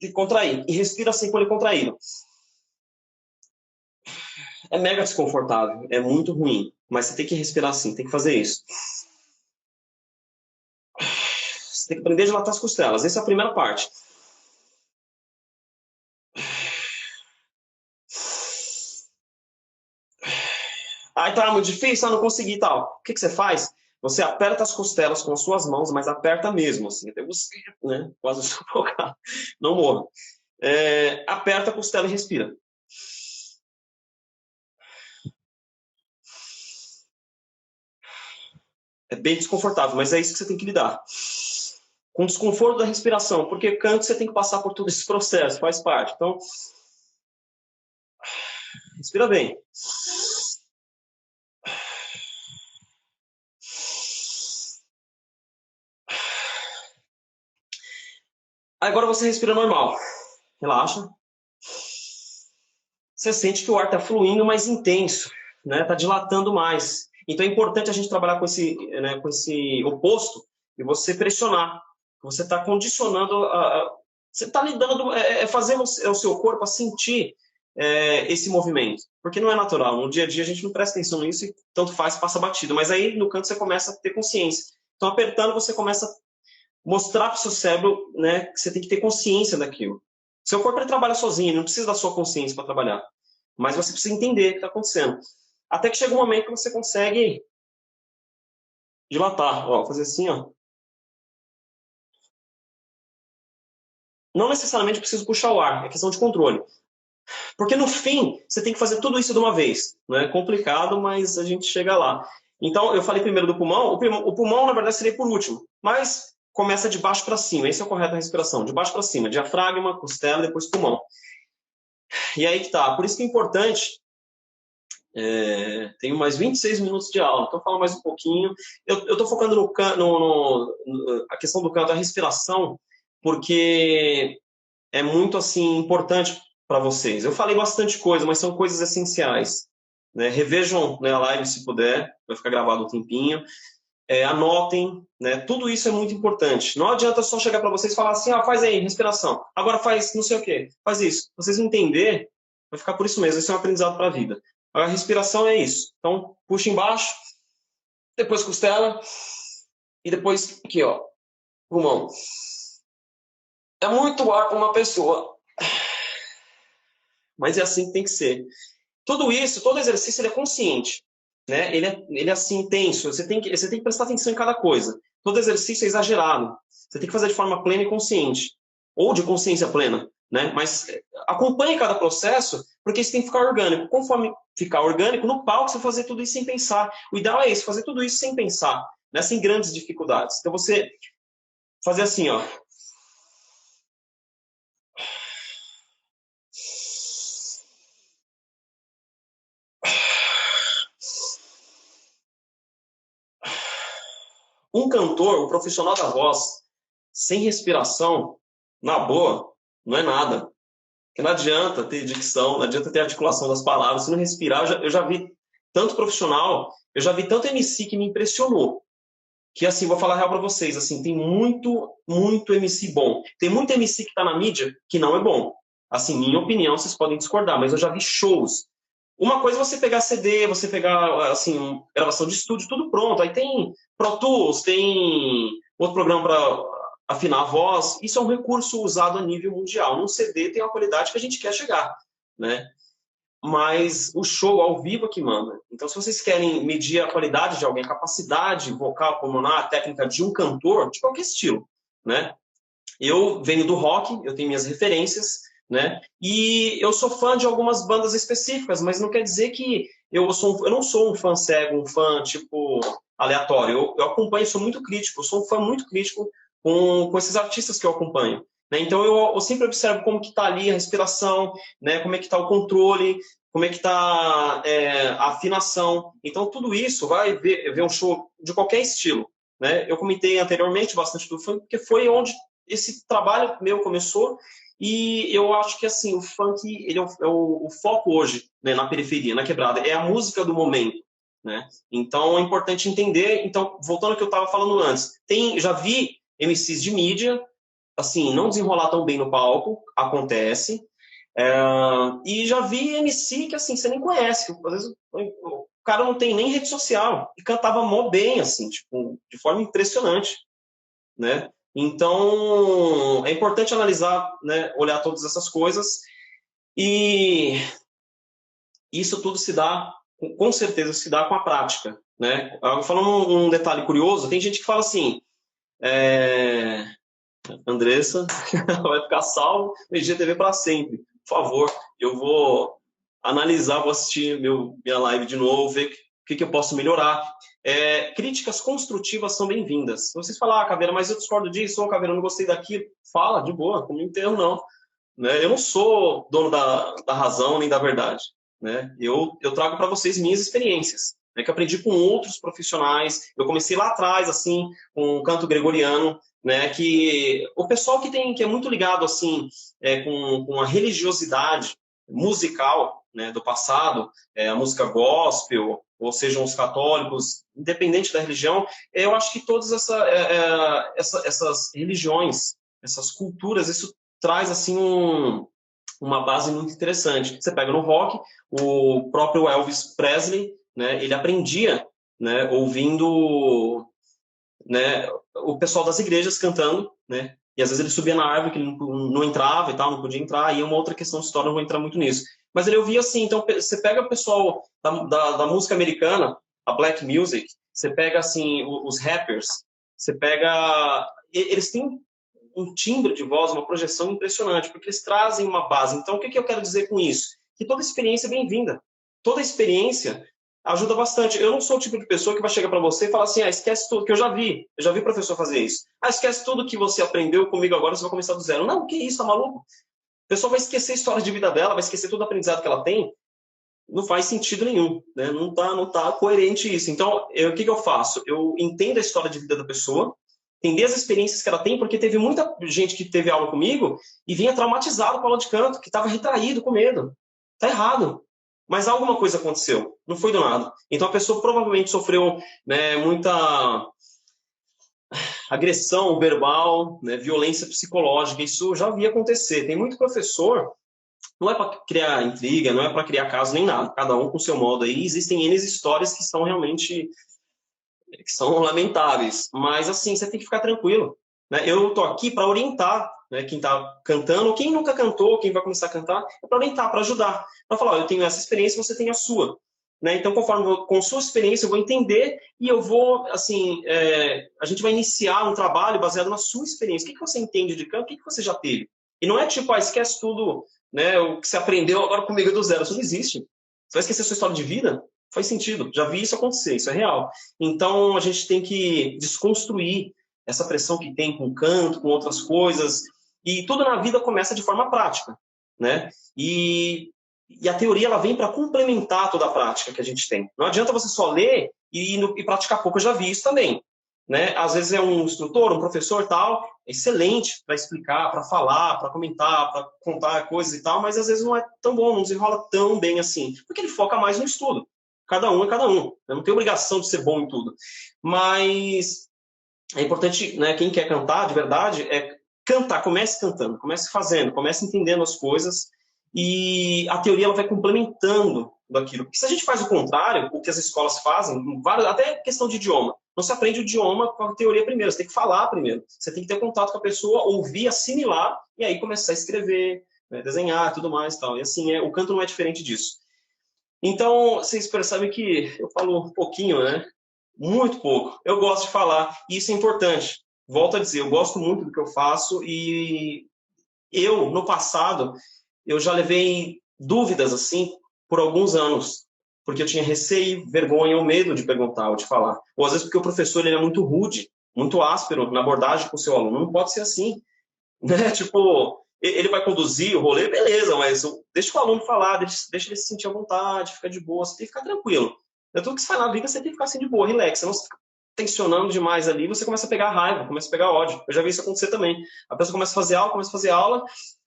de contrair, e respira sem com ele contraído. É mega desconfortável, é muito ruim, mas você tem que respirar assim, tem que fazer isso. Você tem que aprender a dilatar as costelas, essa é a primeira parte. Aí tá muito difícil, não consegui e tal. O que você faz? Você aperta as costelas com as suas mãos, mas aperta mesmo, assim, até você, né, quase sufocar, não morra. Aperta a costela e respira. É bem desconfortável, mas é isso que você tem que lidar. Com o desconforto da respiração, porque canto você tem que passar por todo esse processo, faz parte. Então, respira bem. Agora você respira normal. Relaxa. Você sente que o ar está fluindo mais intenso, né? Está dilatando mais. Então é importante a gente trabalhar com esse oposto e você pressionar. Você está condicionando, você está lidando, fazer o seu corpo a sentir esse movimento. Porque não é natural. No dia a dia a gente não presta atenção nisso e tanto faz, passa batido. Mas aí no canto você começa a ter consciência. Então apertando você começa a mostrar para o seu cérebro, né, que você tem que ter consciência daquilo. Seu corpo ele trabalha sozinho, não precisa da sua consciência para trabalhar. Mas você precisa entender o que está acontecendo. Até que chega um momento que você consegue dilatar. Ó, fazer assim, ó. Não necessariamente preciso puxar o ar, é questão de controle. Porque no fim, você tem que fazer tudo isso de uma vez. Não é complicado, mas a gente chega lá. Então, eu falei primeiro do pulmão. O pulmão, na verdade, seria por último. Mas começa de baixo para cima. Esse é o correto da respiração. De baixo para cima. Diafragma, costela, depois pulmão. E aí que tá. Por isso que é importante. Tenho mais 26 minutos de aula, então falo mais um pouquinho. Eu estou focando a questão do canto, a respiração, porque é muito assim importante para vocês. Eu falei bastante coisa, mas são coisas essenciais. Né? Revejam, né, a live se puder, vai ficar gravado um tempinho. anotem, né? Tudo isso é muito importante. Não adianta só chegar para vocês e falar assim, faz aí, respiração. Agora faz não sei o quê, faz isso. Vocês entender, vai ficar por isso mesmo. Isso é um aprendizado para a vida. A respiração é isso. Então, puxa embaixo, depois costela e depois aqui, ó, pulmão. É muito ar para uma pessoa, mas é assim que tem que ser. Tudo isso, todo exercício, ele é consciente, né? Ele é assim, intenso. Você tem que prestar atenção em cada coisa. Todo exercício é exagerado. Você tem que fazer de forma plena e consciente. Ou de consciência plena, né? Mas acompanhe cada processo, porque isso tem que ficar orgânico. Conforme ficar orgânico, no palco você vai fazer tudo isso sem pensar. O ideal é isso, fazer tudo isso sem pensar, né? Sem grandes dificuldades. Então você fazer assim, ó. Um cantor, um profissional da voz, sem respiração, na boa, não é nada. Porque não adianta ter dicção, não adianta ter articulação das palavras. Se não respirar, eu já vi tanto profissional, eu já vi tanto MC que me impressionou. Que, assim, vou falar a real pra vocês, assim, tem muito, muito MC bom. Tem muito MC que tá na mídia que não é bom. Assim, minha opinião, vocês podem discordar, mas eu já vi shows. Uma coisa é você pegar CD, você pegar, assim, gravação de estúdio, tudo pronto. Aí tem Pro Tools, tem outro programa para afinar a voz. Isso é um recurso usado a nível mundial. Num CD tem uma qualidade que a gente quer chegar, né? Mas o show ao vivo é que manda. Então, se vocês querem medir a qualidade de alguém, a capacidade vocal, pulmonar, a técnica de um cantor, de qualquer estilo, né? Eu venho do rock, eu tenho minhas referências, né? E eu sou fã de algumas bandas específicas, mas não quer dizer que eu não sou um fã cego, um fã, tipo, aleatório. Eu acompanho, sou muito crítico, eu sou um fã muito crítico com esses artistas que eu acompanho. Né? Então, eu sempre observo como que está ali a respiração, né? Como é que está o controle, como é que está a afinação. Então, tudo isso vai ver um show de qualquer estilo. Né? Eu comentei anteriormente bastante do funk, porque foi onde esse trabalho meu começou e eu acho que assim o funk ele é o foco hoje, né, na periferia, na quebrada, é a música do momento, né? Então é importante entender. Então voltando ao que eu estava falando antes, já vi MCs de mídia assim não desenrolar tão bem no palco, acontece. É, e já vi MC que assim você nem conhece, às vezes o cara não tem nem rede social e cantava mó bem assim, tipo, de forma impressionante, né? Então, é importante analisar, né, olhar todas essas coisas e isso tudo se dá, com certeza se dá com a prática, né? Falando um detalhe curioso, tem gente que fala assim, é... Andressa vai ficar salvo no IGTV para sempre. Por favor, eu vou analisar, vou assistir minha live de novo, ver o que eu posso melhorar. Críticas construtivas são bem-vindas. Se vocês falar, Caveira, mas eu discordo disso, ou Caveira, eu não gostei daquilo, fala, de boa, não me enterro, não. Né? Eu não sou dono da razão nem da verdade. Né? Eu trago para vocês minhas experiências, né, que eu aprendi com outros profissionais. Eu comecei lá atrás, assim, com o canto gregoriano, né, que o pessoal que é muito ligado assim com a religiosidade musical, né, do passado, a música gospel, ou sejam os católicos, independente da religião, eu acho que todas essas religiões, essas culturas, isso traz assim uma base muito interessante. Você pega no rock, o próprio Elvis Presley, né, ele aprendia, né, ouvindo, né, o pessoal das igrejas cantando, né, e às vezes ele subia na árvore que ele não entrava e tal, não podia entrar, e é uma outra questão de história, não vou entrar muito nisso. Mas ele ouvia assim, então você pega o pessoal da música americana, a black music, você pega assim os rappers, você pega, eles têm um timbre de voz, uma projeção impressionante, porque eles trazem uma base. Então, o que eu quero dizer com isso? Que toda experiência é bem-vinda. Toda experiência ajuda bastante. Eu não sou o tipo de pessoa que vai chegar para você e falar assim, esquece tudo, que eu já vi professor fazer isso. Esquece tudo que você aprendeu comigo agora, você vai começar do zero. Não, que isso, tá maluco? A pessoa vai esquecer a história de vida dela, vai esquecer todo o aprendizado que ela tem. Não faz sentido nenhum, né? Não tá coerente isso. Então, o que eu faço? Eu entendo a história de vida da pessoa, entender as experiências que ela tem, porque teve muita gente que teve aula comigo e vinha traumatizado com a aula de canto, que estava retraído, com medo. Tá errado. Mas alguma coisa aconteceu, não foi do nada. Então a pessoa provavelmente sofreu, né, muita agressão verbal, né, violência psicológica. Isso eu já vi acontecer. Tem muito professor, não é para criar intriga, não é para criar caso nem nada, cada um com o seu modo aí. Existem N histórias que são realmente que são lamentáveis, mas assim, você tem que ficar tranquilo, né? Eu tô aqui para orientar, né, quem está cantando, quem nunca cantou, quem vai começar a cantar, é para orientar, para ajudar, para falar, ó, eu tenho essa experiência, você tem a sua, né? Então, conforme com sua experiência, eu vou entender e eu vou, assim, a gente vai iniciar um trabalho baseado na sua experiência. O que você entende de canto? O que você já teve? E não é tipo, esquece tudo, né, o que você aprendeu agora comigo do zero. Isso não existe. Você vai esquecer a sua história de vida? Faz sentido. Já vi isso acontecer, isso é real. Então, a gente tem que desconstruir essa pressão que tem com o canto, com outras coisas. E tudo na vida começa de forma prática, né? E a teoria ela vem para complementar toda a prática que a gente tem. Não adianta você só ler e praticar pouco. Eu já vi isso também. Né? Às vezes é um instrutor, um professor tal, excelente para explicar, para falar, para comentar, para contar coisas e tal, mas às vezes não é tão bom, não desenrola tão bem assim, porque ele foca mais no estudo. Cada um é cada um. Não tem obrigação de ser bom em tudo. Mas é importante, né, quem quer cantar de verdade, é cantar. Comece cantando, comece fazendo, comece entendendo as coisas e a teoria ela vai complementando daquilo. Porque se a gente faz o contrário, o que as escolas fazem, até questão de idioma, não se aprende o idioma com a teoria primeiro, você tem que falar primeiro. Você tem que ter contato com a pessoa, ouvir, assimilar e aí começar a escrever, né, desenhar, tudo mais, tal. E assim, o canto não é diferente disso. Então, vocês percebem que eu falo um pouquinho, né? Muito pouco. Eu gosto de falar, e isso é importante. Volto a dizer, eu gosto muito do que eu faço e eu, no passado, eu já levei dúvidas assim por alguns anos, porque eu tinha receio, vergonha ou medo de perguntar ou de falar. Ou às vezes porque o professor ele é muito rude, muito áspero na abordagem com o seu aluno. Não pode ser assim, né? Tipo, ele vai conduzir o rolê, beleza, mas deixa o aluno falar, deixa ele se sentir à vontade, fica de boa, você tem que ficar tranquilo. É tudo que você faz na vida, você tem que ficar assim de boa, relax, você não fica tensionando demais ali, você começa a pegar raiva, começa a pegar ódio. Eu já vi isso acontecer também. A pessoa começa a fazer aula,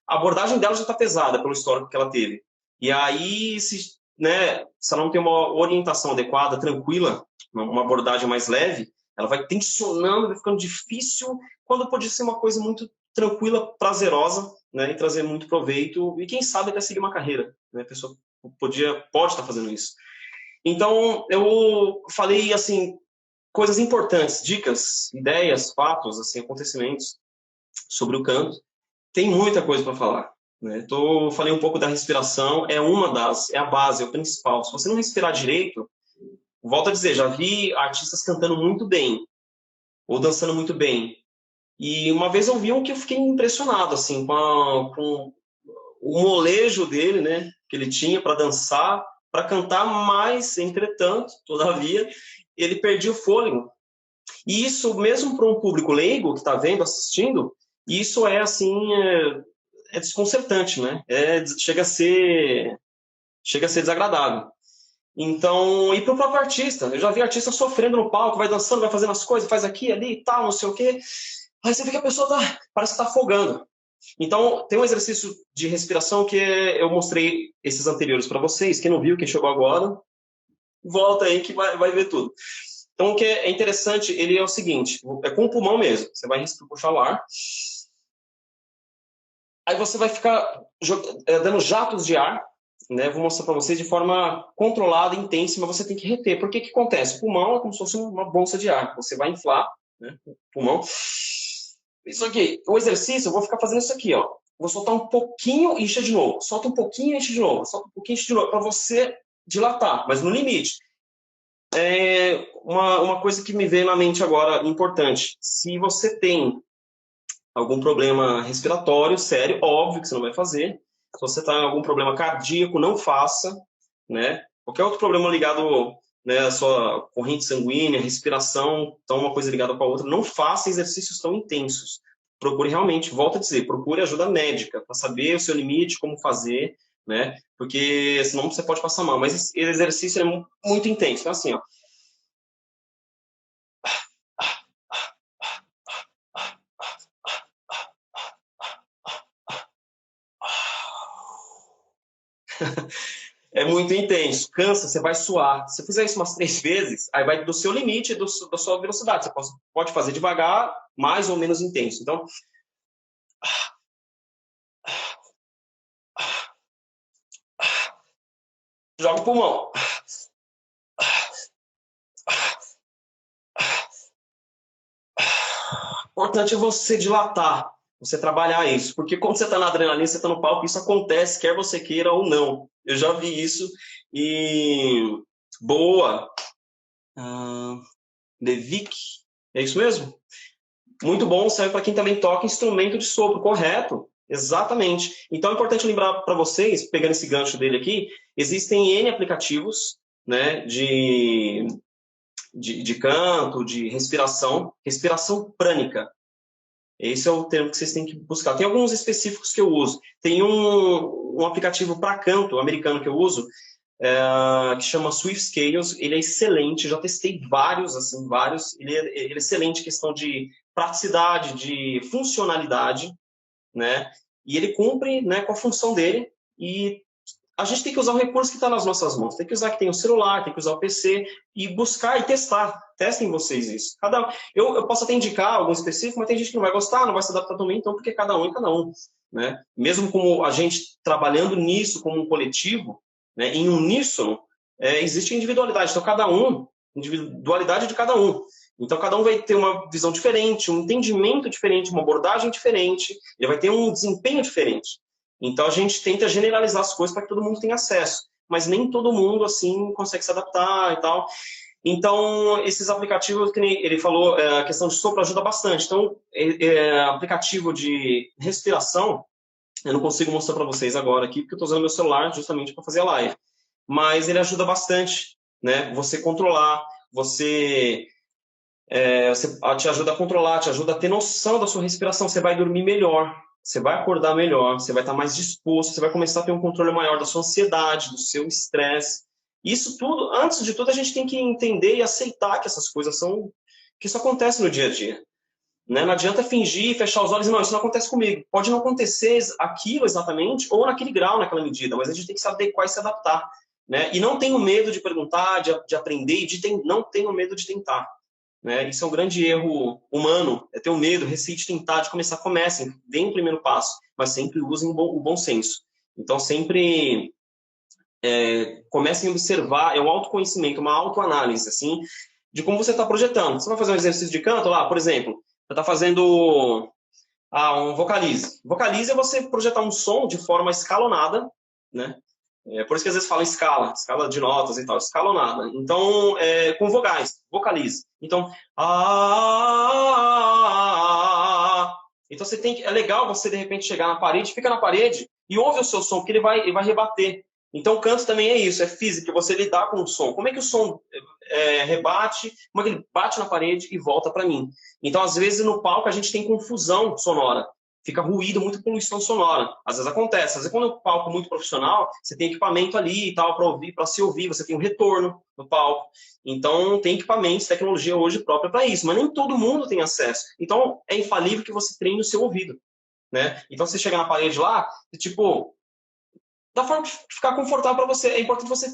a abordagem dela já está pesada pelo histórico que ela teve. E aí, se ela não tem uma orientação adequada, tranquila, uma abordagem mais leve, ela vai tensionando, vai ficando difícil, quando pode ser uma coisa muito tranquila, prazerosa, né, e trazer muito proveito, e quem sabe até seguir uma carreira, né, a pessoa pode estar fazendo isso. Então, eu falei, assim, coisas importantes, dicas, ideias, fatos, assim, acontecimentos sobre o canto. Tem muita coisa para falar, né? Falei um pouco da respiração, é a base, é o principal. Se você não respirar direito, volto a dizer, já vi artistas cantando muito bem, ou dançando muito bem, e uma vez eu vi um que eu fiquei impressionado, assim, com o molejo dele, né, que ele tinha para dançar, para cantar, mas, entretanto, todavia, ele perdia o fôlego. E isso, mesmo para um público leigo que está vendo, assistindo, isso é, assim, é desconcertante, né? Chega a ser desagradável. Então, e para o próprio artista, eu já vi artista sofrendo no palco, vai dançando, vai fazendo as coisas, faz aqui, ali e tal, não sei o quê. Aí você vê que a pessoa parece que está afogando. Então, tem um exercício de respiração que eu mostrei esses anteriores para vocês. Quem não viu, quem chegou agora, volta aí que vai ver tudo. Então, o que é interessante, ele é o seguinte, é com o pulmão mesmo. Você vai puxar o ar. Aí você vai ficar dando jatos de ar, né? Vou mostrar para vocês de forma controlada, intensa, mas você tem que reter. Por que que acontece? O pulmão é como se fosse uma bolsa de ar. Você vai inflar, né, o pulmão. Isso aqui, o exercício, eu vou ficar fazendo isso aqui, ó. Vou soltar um pouquinho e encher de novo. Solta um pouquinho e enche de novo. Solta um pouquinho e enche de novo. Para você dilatar, mas no limite. Uma coisa que me veio na mente agora, importante. Se você tem algum problema respiratório sério, óbvio que você não vai fazer. Se você está em algum problema cardíaco, não faça, né? Qualquer outro problema ligado, né, à sua corrente sanguínea, respiração, então uma coisa ligada com a outra, não faça exercícios tão intensos. Procure realmente, volto a dizer, procure ajuda médica para saber o seu limite, como fazer, né? Porque senão você pode passar mal. Mas esse exercício é muito intenso. Então, assim, ó. É muito intenso, cansa, você vai suar. Se você fizer isso umas 3 vezes, aí vai do seu limite, da sua velocidade. Você pode fazer devagar, mais ou menos intenso. Então, joga o pulmão. O importante é você dilatar, você trabalhar isso. Porque quando você está na adrenalina, você está no palco, isso acontece, quer você queira ou não. Eu já vi isso e... Boa! Levick, é isso mesmo? Muito bom, serve para quem também toca instrumento de sopro, correto. Exatamente. Então é importante lembrar para vocês, pegando esse gancho dele aqui, existem N aplicativos, né, de canto, de respiração, respiração prânica. Esse é o termo que vocês têm que buscar. Tem alguns específicos que eu uso. Tem um aplicativo para canto americano que eu uso, que chama Swift Scales. Ele é excelente, já testei vários, assim, vários. Ele é excelente em questão de praticidade, de funcionalidade, né? E ele cumpre, né, com a função dele. E a gente tem que usar o recurso que está nas nossas mãos. Tem que usar que tem o celular, tem que usar o PC e buscar e testar. Testem vocês isso. Eu posso até indicar algum específico, mas tem gente que não vai gostar, não vai se adaptar também, então porque cada um é cada um. Né? Mesmo como a gente trabalhando nisso como um coletivo, né, em uníssono, existe individualidade. Então cada um, individualidade de cada um. Então cada um vai ter uma visão diferente, um entendimento diferente, uma abordagem diferente, ele vai ter um desempenho diferente. Então a gente tenta generalizar as coisas para que todo mundo tenha acesso, mas nem todo mundo assim consegue se adaptar e tal. Então esses aplicativos, que nem ele falou, a questão de sopro ajuda bastante. Então aplicativo de respiração, eu não consigo mostrar para vocês agora aqui porque eu estou usando meu celular justamente para fazer a live, mas ele ajuda bastante, né? Você controlar, você te ajuda a controlar, te ajuda a ter noção da sua respiração. Você vai dormir melhor, você vai acordar melhor, você vai estar mais disposto, você vai começar a ter um controle maior da sua ansiedade, do seu estresse. Isso tudo, antes de tudo, a gente tem que entender e aceitar que essas coisas que isso acontece no dia a dia. Né? Não adianta fingir, fechar os olhos, não, isso não acontece comigo. Pode não acontecer aquilo exatamente, ou naquele grau, naquela medida, mas a gente tem que se adequar e se adaptar. Né? E não tenho medo de perguntar, de aprender, não tenho medo de tentar. Né? Isso é um grande erro humano, é ter um medo, receio de tentar, de começar. Comecem, deem o primeiro passo, mas sempre usem o bom senso. Então, sempre comecem a observar, é um autoconhecimento, uma autoanálise, assim, de como você está projetando. Você vai fazer um exercício de canto lá, por exemplo, você está fazendo um vocalize. Vocalize é você projetar um som de forma escalonada, né? Por isso que às vezes fala escala de notas e tal, escalonada. Então, com vogais, vocalize. Então, então você é legal você de repente chegar na parede, fica na parede e ouve o seu som, porque ele vai rebater. Então, o canto também é isso, é física, você lidar com o som. Como é que o som rebate, como é que ele bate na parede e volta para mim? Então, às vezes, no palco, a gente tem confusão sonora. Fica ruído, muita poluição sonora. Às vezes acontece. Às vezes, quando é um palco muito profissional, você tem equipamento ali e tal para ouvir, para se ouvir. Você tem um retorno no palco. Então, tem equipamentos, tecnologia hoje própria para isso. Mas nem todo mundo tem acesso. Então, é infalível que você treine o seu ouvido. Né? Então, você chega na parede lá, e, tipo, da forma que ficar confortável para você. É importante você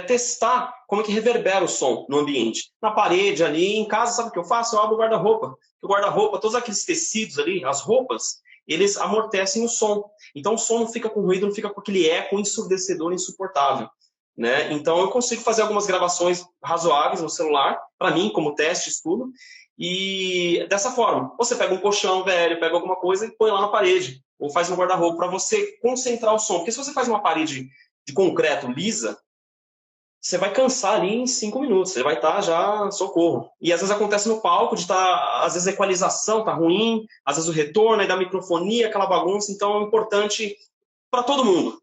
testar como é que reverbera o som no ambiente. Na parede, ali, em casa, sabe o que eu faço? Eu abro o guarda-roupa. O guarda-roupa, todos aqueles tecidos ali, as roupas, eles amortecem o som. Então o som não fica com ruído, não fica com aquele eco ensurdecedor, insuportável. Né? Então eu consigo fazer algumas gravações razoáveis no celular, para mim, como teste, estudo, e dessa forma. Você pega um colchão velho, pega alguma coisa e põe lá na parede, ou faz no guarda-roupa, para você concentrar o som. Porque se você faz uma parede de concreto lisa, você vai cansar ali em 5 minutos, você vai estar já socorro. E às vezes acontece no palco de estar, às vezes a equalização está ruim, às vezes o retorno aí da microfonia, aquela bagunça, então é importante para todo mundo,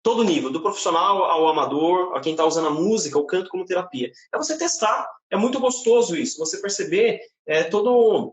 todo nível, do profissional ao amador, a quem está usando a música, o canto como terapia. É você testar, é muito gostoso isso, você perceber toda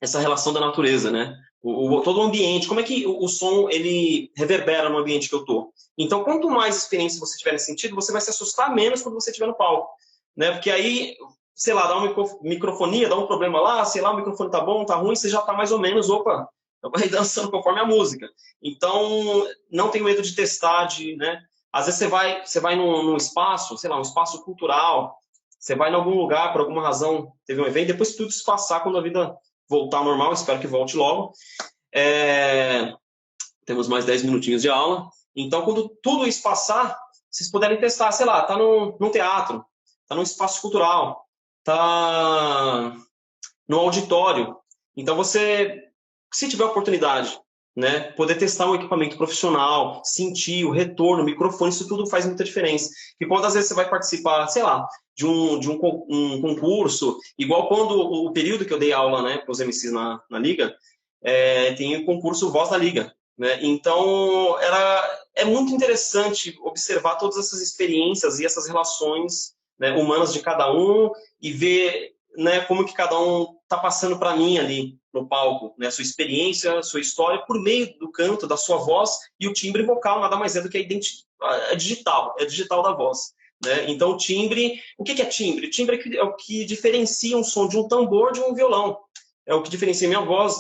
essa relação da natureza, né? Todo o ambiente, como é que o som ele reverbera no ambiente que eu estou. Então, quanto mais experiência você tiver nesse sentido, você vai se assustar menos quando você estiver no palco. Né? Porque aí, sei lá, dá uma microfonia, dá um problema lá, sei lá, o microfone tá bom, tá ruim, você já tá mais ou menos, vai dançando conforme a música. Então, não tenho medo de testar, né? Às vezes você vai num espaço, sei lá, um espaço cultural, você vai em algum lugar, por alguma razão, teve um evento, depois que tudo se passar, quando a vida voltar ao normal, espero que volte logo, é, temos mais 10 minutinhos de aula. Então, quando tudo isso passar, vocês puderem testar, sei lá, tá num teatro, tá num espaço cultural, tá no auditório. Então, você, se tiver oportunidade, né, poder testar um equipamento profissional, sentir o retorno, o microfone, isso tudo faz muita diferença. E quando às vezes você vai participar, sei lá, um concurso, igual quando o período que eu dei aula, né, para os MCs na Liga, tem o concurso Voz da Liga, né? Então, é muito interessante observar todas essas experiências e essas relações, né, humanas de cada um e ver, né, como que cada um está passando para mim ali no palco, né, sua experiência, sua história, por meio do canto, da sua voz, e o timbre vocal nada mais é do que é digital da voz. Né? Então, o timbre, o que é timbre? Timbre é o que diferencia um som de um tambor de um violão. É o que diferencia minha voz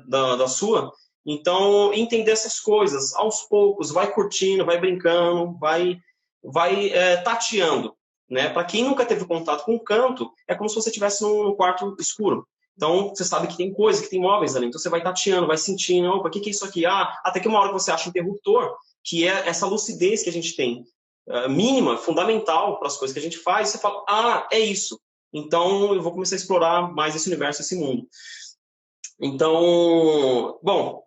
da sua. Então, entender essas coisas, aos poucos, vai curtindo, vai brincando, vai tateando. Né? Para quem nunca teve contato com o canto, é como se você estivesse num quarto escuro. Então, você sabe que tem coisa, que tem móveis ali. Então, você vai tateando, vai sentindo, opa, o que é isso aqui? Ah, até que uma hora você acha um interruptor, que é essa lucidez que a gente tem, mínima, fundamental para as coisas que a gente faz, e você fala, ah, é isso. Então, eu vou começar a explorar mais esse universo, esse mundo. Então, bom,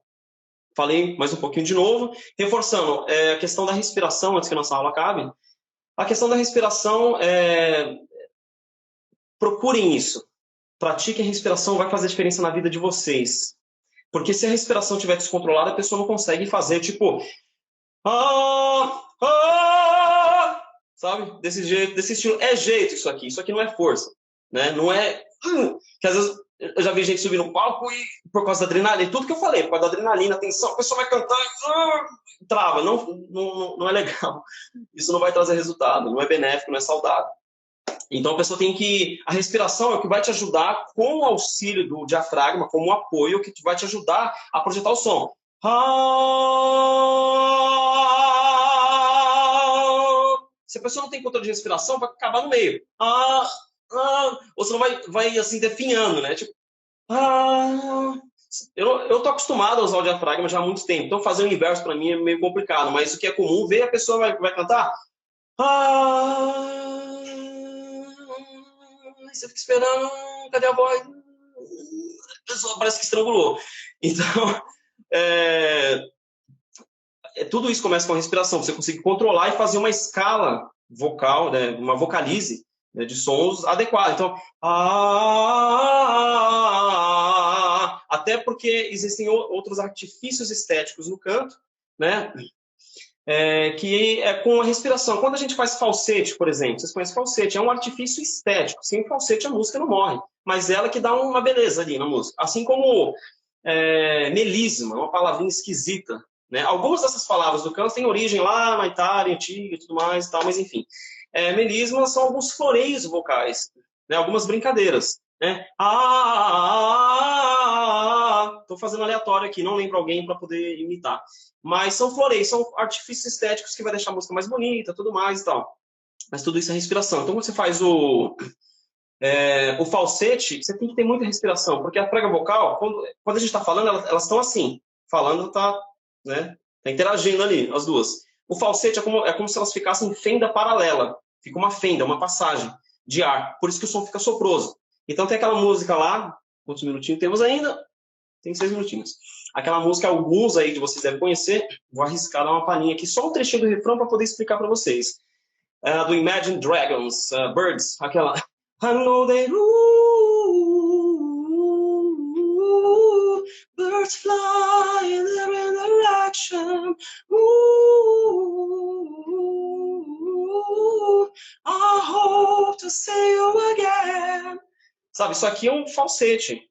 falei mais um pouquinho de novo. Reforçando, a questão da respiração, antes que a nossa aula acabe. A questão da respiração, procurem isso. Pratiquem a respiração, vai fazer diferença na vida de vocês. Porque se a respiração estiver descontrolada, a pessoa não consegue fazer, tipo... sabe? Desse jeito, desse estilo. É jeito isso aqui. Isso aqui não é força. Né? Não é... que às vezes eu já vi gente subir no palco e por causa da adrenalina, tudo que eu falei, por causa da adrenalina, atenção, a pessoa vai cantar e trava. Não é legal. Isso não vai trazer resultado, não é benéfico, não é saudável. Então a pessoa tem que... A respiração é o que vai te ajudar com o auxílio do diafragma, como um apoio, que vai te ajudar a projetar o som. Se a pessoa não tem controle de respiração, vai acabar no meio. Ou você não vai assim, definhando, né? Tipo... Eu tô acostumado a usar o diafragma já há muito tempo, então fazer o inverso para mim é meio complicado, mas o que é comum, ver a pessoa vai cantar... Você fica esperando, cadê a voz? A pessoa parece que estrangulou. Então, tudo isso começa com a respiração. Você consegue controlar e fazer uma escala vocal, né, uma vocalize, né, de sons adequada. Então, até porque existem outros artifícios estéticos no canto, né? Que é com a respiração. Quando a gente faz falsete, por exemplo, vocês conhecem falsete, é um artifício estético. Sem falsete a música não morre, mas ela que dá uma beleza ali na música. Assim como melisma, uma palavrinha esquisita. Né? Algumas dessas palavras do canto têm origem lá na Itália, antiga e tudo mais, tal, mas enfim. Melisma são alguns floreios vocais, né? Algumas brincadeiras. Né? Estou fazendo aleatório aqui, não lembro alguém para poder imitar. Mas são floreios, são artifícios estéticos que vai deixar a música mais bonita, tudo mais e tal. Mas tudo isso é respiração. Então, quando você faz o falsete, você tem que ter muita respiração, porque a prega vocal, quando a gente está falando, elas estão assim. Falando, tá, né, tá interagindo ali, as duas. O falsete é como se elas ficassem em fenda paralela. Fica uma fenda, uma passagem de ar. Por isso que o som fica soproso. Então, tem aquela música lá, quantos minutinhos temos ainda? Tem 6 minutinhos. Aquela música, alguns aí de vocês devem conhecer. Vou arriscar dar uma palhinha aqui, só um trechinho do refrão para poder explicar para vocês. Do Imagine Dragons, Birds, aquela... I know they rule, birds fly in every direction, I hope to see you again. Sabe, isso aqui é um falsete.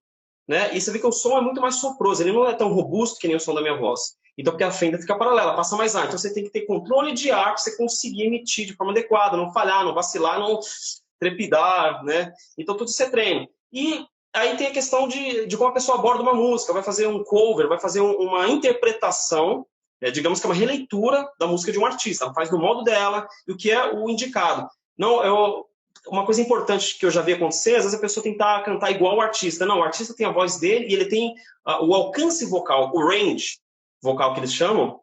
Né? E você vê que o som é muito mais soproso, ele não é tão robusto que nem o som da minha voz. Então, porque a fenda fica paralela, passa mais ar. Então, você tem que ter controle de ar para você conseguir emitir de forma adequada, não falhar, não vacilar, não trepidar, né? Então, tudo isso é treino. E aí tem a questão de como a pessoa aborda uma música, vai fazer um cover, vai fazer uma interpretação, digamos que é uma releitura da música de um artista. Ela faz no modo dela e o que é o indicado. Não, uma coisa importante que eu já vi acontecer, às vezes a pessoa tentar cantar igual o artista. Não, o artista tem a voz dele e ele tem o alcance vocal, o range vocal que eles chamam,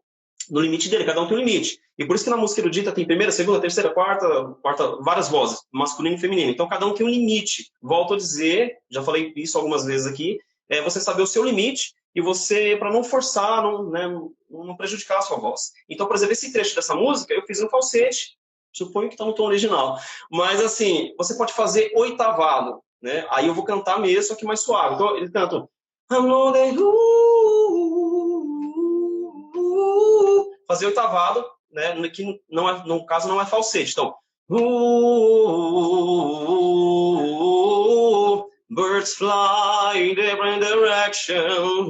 no limite dele, cada um tem um limite. E por isso que na música erudita tem primeira, segunda, terceira, quarta, várias vozes, masculino e feminino. Então cada um tem um limite. Volto a dizer, já falei isso algumas vezes aqui, é você saber o seu limite e você, para não forçar, não prejudicar a sua voz. Então, por exemplo, esse trecho dessa música eu fiz no falsete, suponho que está no tom original. Mas assim, você pode fazer oitavado, né? Aí eu vou cantar mesmo, só que mais suave. Então ele canta fazer oitavado, né? Que não é, no caso não é falsete. Então, birds fly in different directions.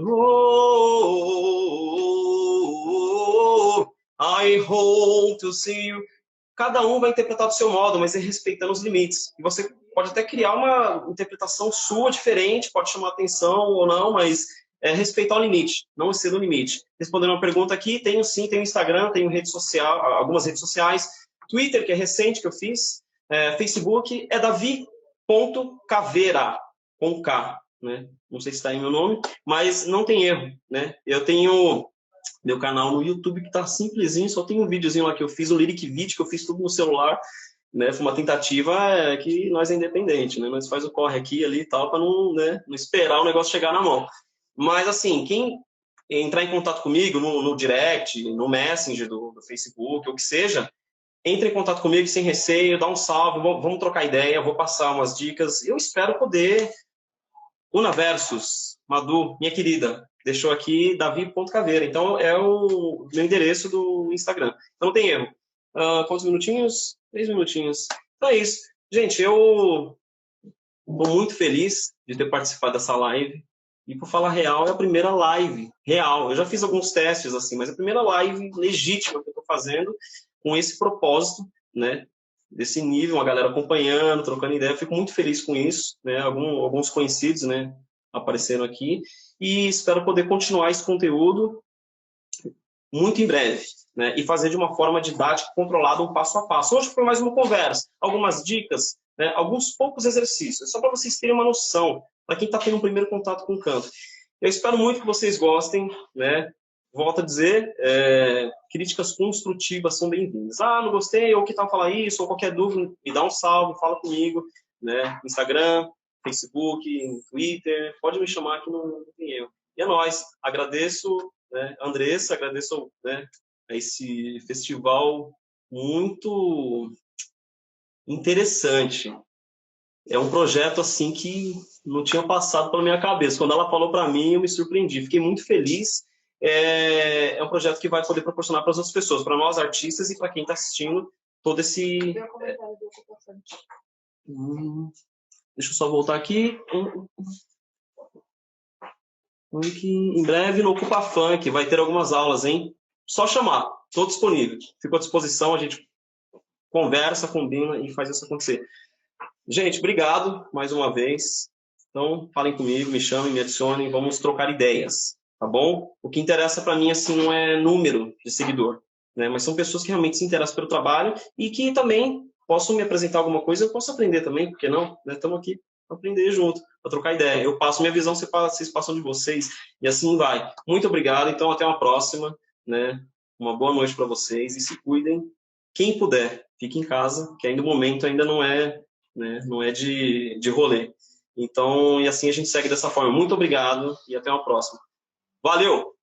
I hope to see you. Cada um vai interpretar do seu modo, mas é respeitando os limites. E você pode até criar uma interpretação sua diferente, pode chamar atenção ou não, mas respeitar o limite, não exceder o limite. Respondendo uma pergunta aqui, tenho sim, tenho Instagram, tenho rede social, algumas redes sociais, Twitter, que é recente que eu fiz, Facebook, é davi.caveira, com K, né? Não sei se está aí meu nome, mas não tem erro, né? Eu tenho meu canal no YouTube que tá simplesinho, só tem um videozinho lá que eu fiz, um lyric video que eu fiz tudo no celular, né? Foi uma tentativa que nós é independente, né? Nós faz o corre aqui ali e tal para não, né, não esperar o negócio chegar na mão. Mas assim, quem entrar em contato comigo no direct, no Messenger do Facebook, ou que seja, entre em contato comigo sem receio, dá um salve, vamos trocar ideia, vou passar umas dicas. Eu espero poder. Una Versus, Madu, minha querida, deixou aqui davi.caveira. Então, é o meu endereço do Instagram. Então, não tem erro. Quantos minutinhos? 3 minutinhos. Então, é isso. Gente, eu estou muito feliz de ter participado dessa live. E, por falar real, é a primeira live real. Eu já fiz alguns testes, assim, mas é a primeira live legítima que eu estou fazendo com esse propósito, né? Desse nível, uma galera acompanhando, trocando ideia. Eu fico muito feliz com isso, né? Alguns conhecidos, né, apareceram aqui. E espero poder continuar esse conteúdo muito em breve, né? E fazer de uma forma didática, controlada, um passo a passo. Hoje foi mais uma conversa, algumas dicas, né? Alguns poucos exercícios, só para vocês terem uma noção, para quem está tendo um primeiro contato com o canto. Eu espero muito que vocês gostem, né? Volto a dizer, críticas construtivas são bem-vindas. Não gostei, ou que tal falar isso, ou qualquer dúvida, me dá um salve, fala comigo, né? Instagram, Facebook, Twitter, pode me chamar que não tem erro. E é nóis, agradeço, né, Andressa, agradeço, né, a esse festival muito interessante. É um projeto assim que não tinha passado pela minha cabeça. Quando ela falou para mim, eu me surpreendi. Fiquei muito feliz. É um projeto que vai poder proporcionar para as outras pessoas, para nós artistas e para quem está assistindo todo esse. Deixa eu só voltar aqui. Em breve no Ocupa Funk vai ter algumas aulas, hein? Só chamar. Estou disponível. Fico à disposição. A gente conversa, combina e faz isso acontecer. Gente, obrigado mais uma vez. Então, falem comigo, me chamem, me adicionem, vamos trocar ideias, tá bom? O que interessa para mim, assim, não é número de seguidor, né? Mas são pessoas que realmente se interessam pelo trabalho e que também possam me apresentar alguma coisa, eu posso aprender também, por que não? Estamos aqui para aprender junto, para trocar ideia. Eu passo minha visão, vocês passam de vocês e assim vai. Muito obrigado, então até uma próxima, né? Uma boa noite para vocês e se cuidem. Quem puder, fique em casa, que ainda o momento ainda não é, né, não é de rolê. Então, e assim a gente segue dessa forma. Muito obrigado e até uma próxima. Valeu!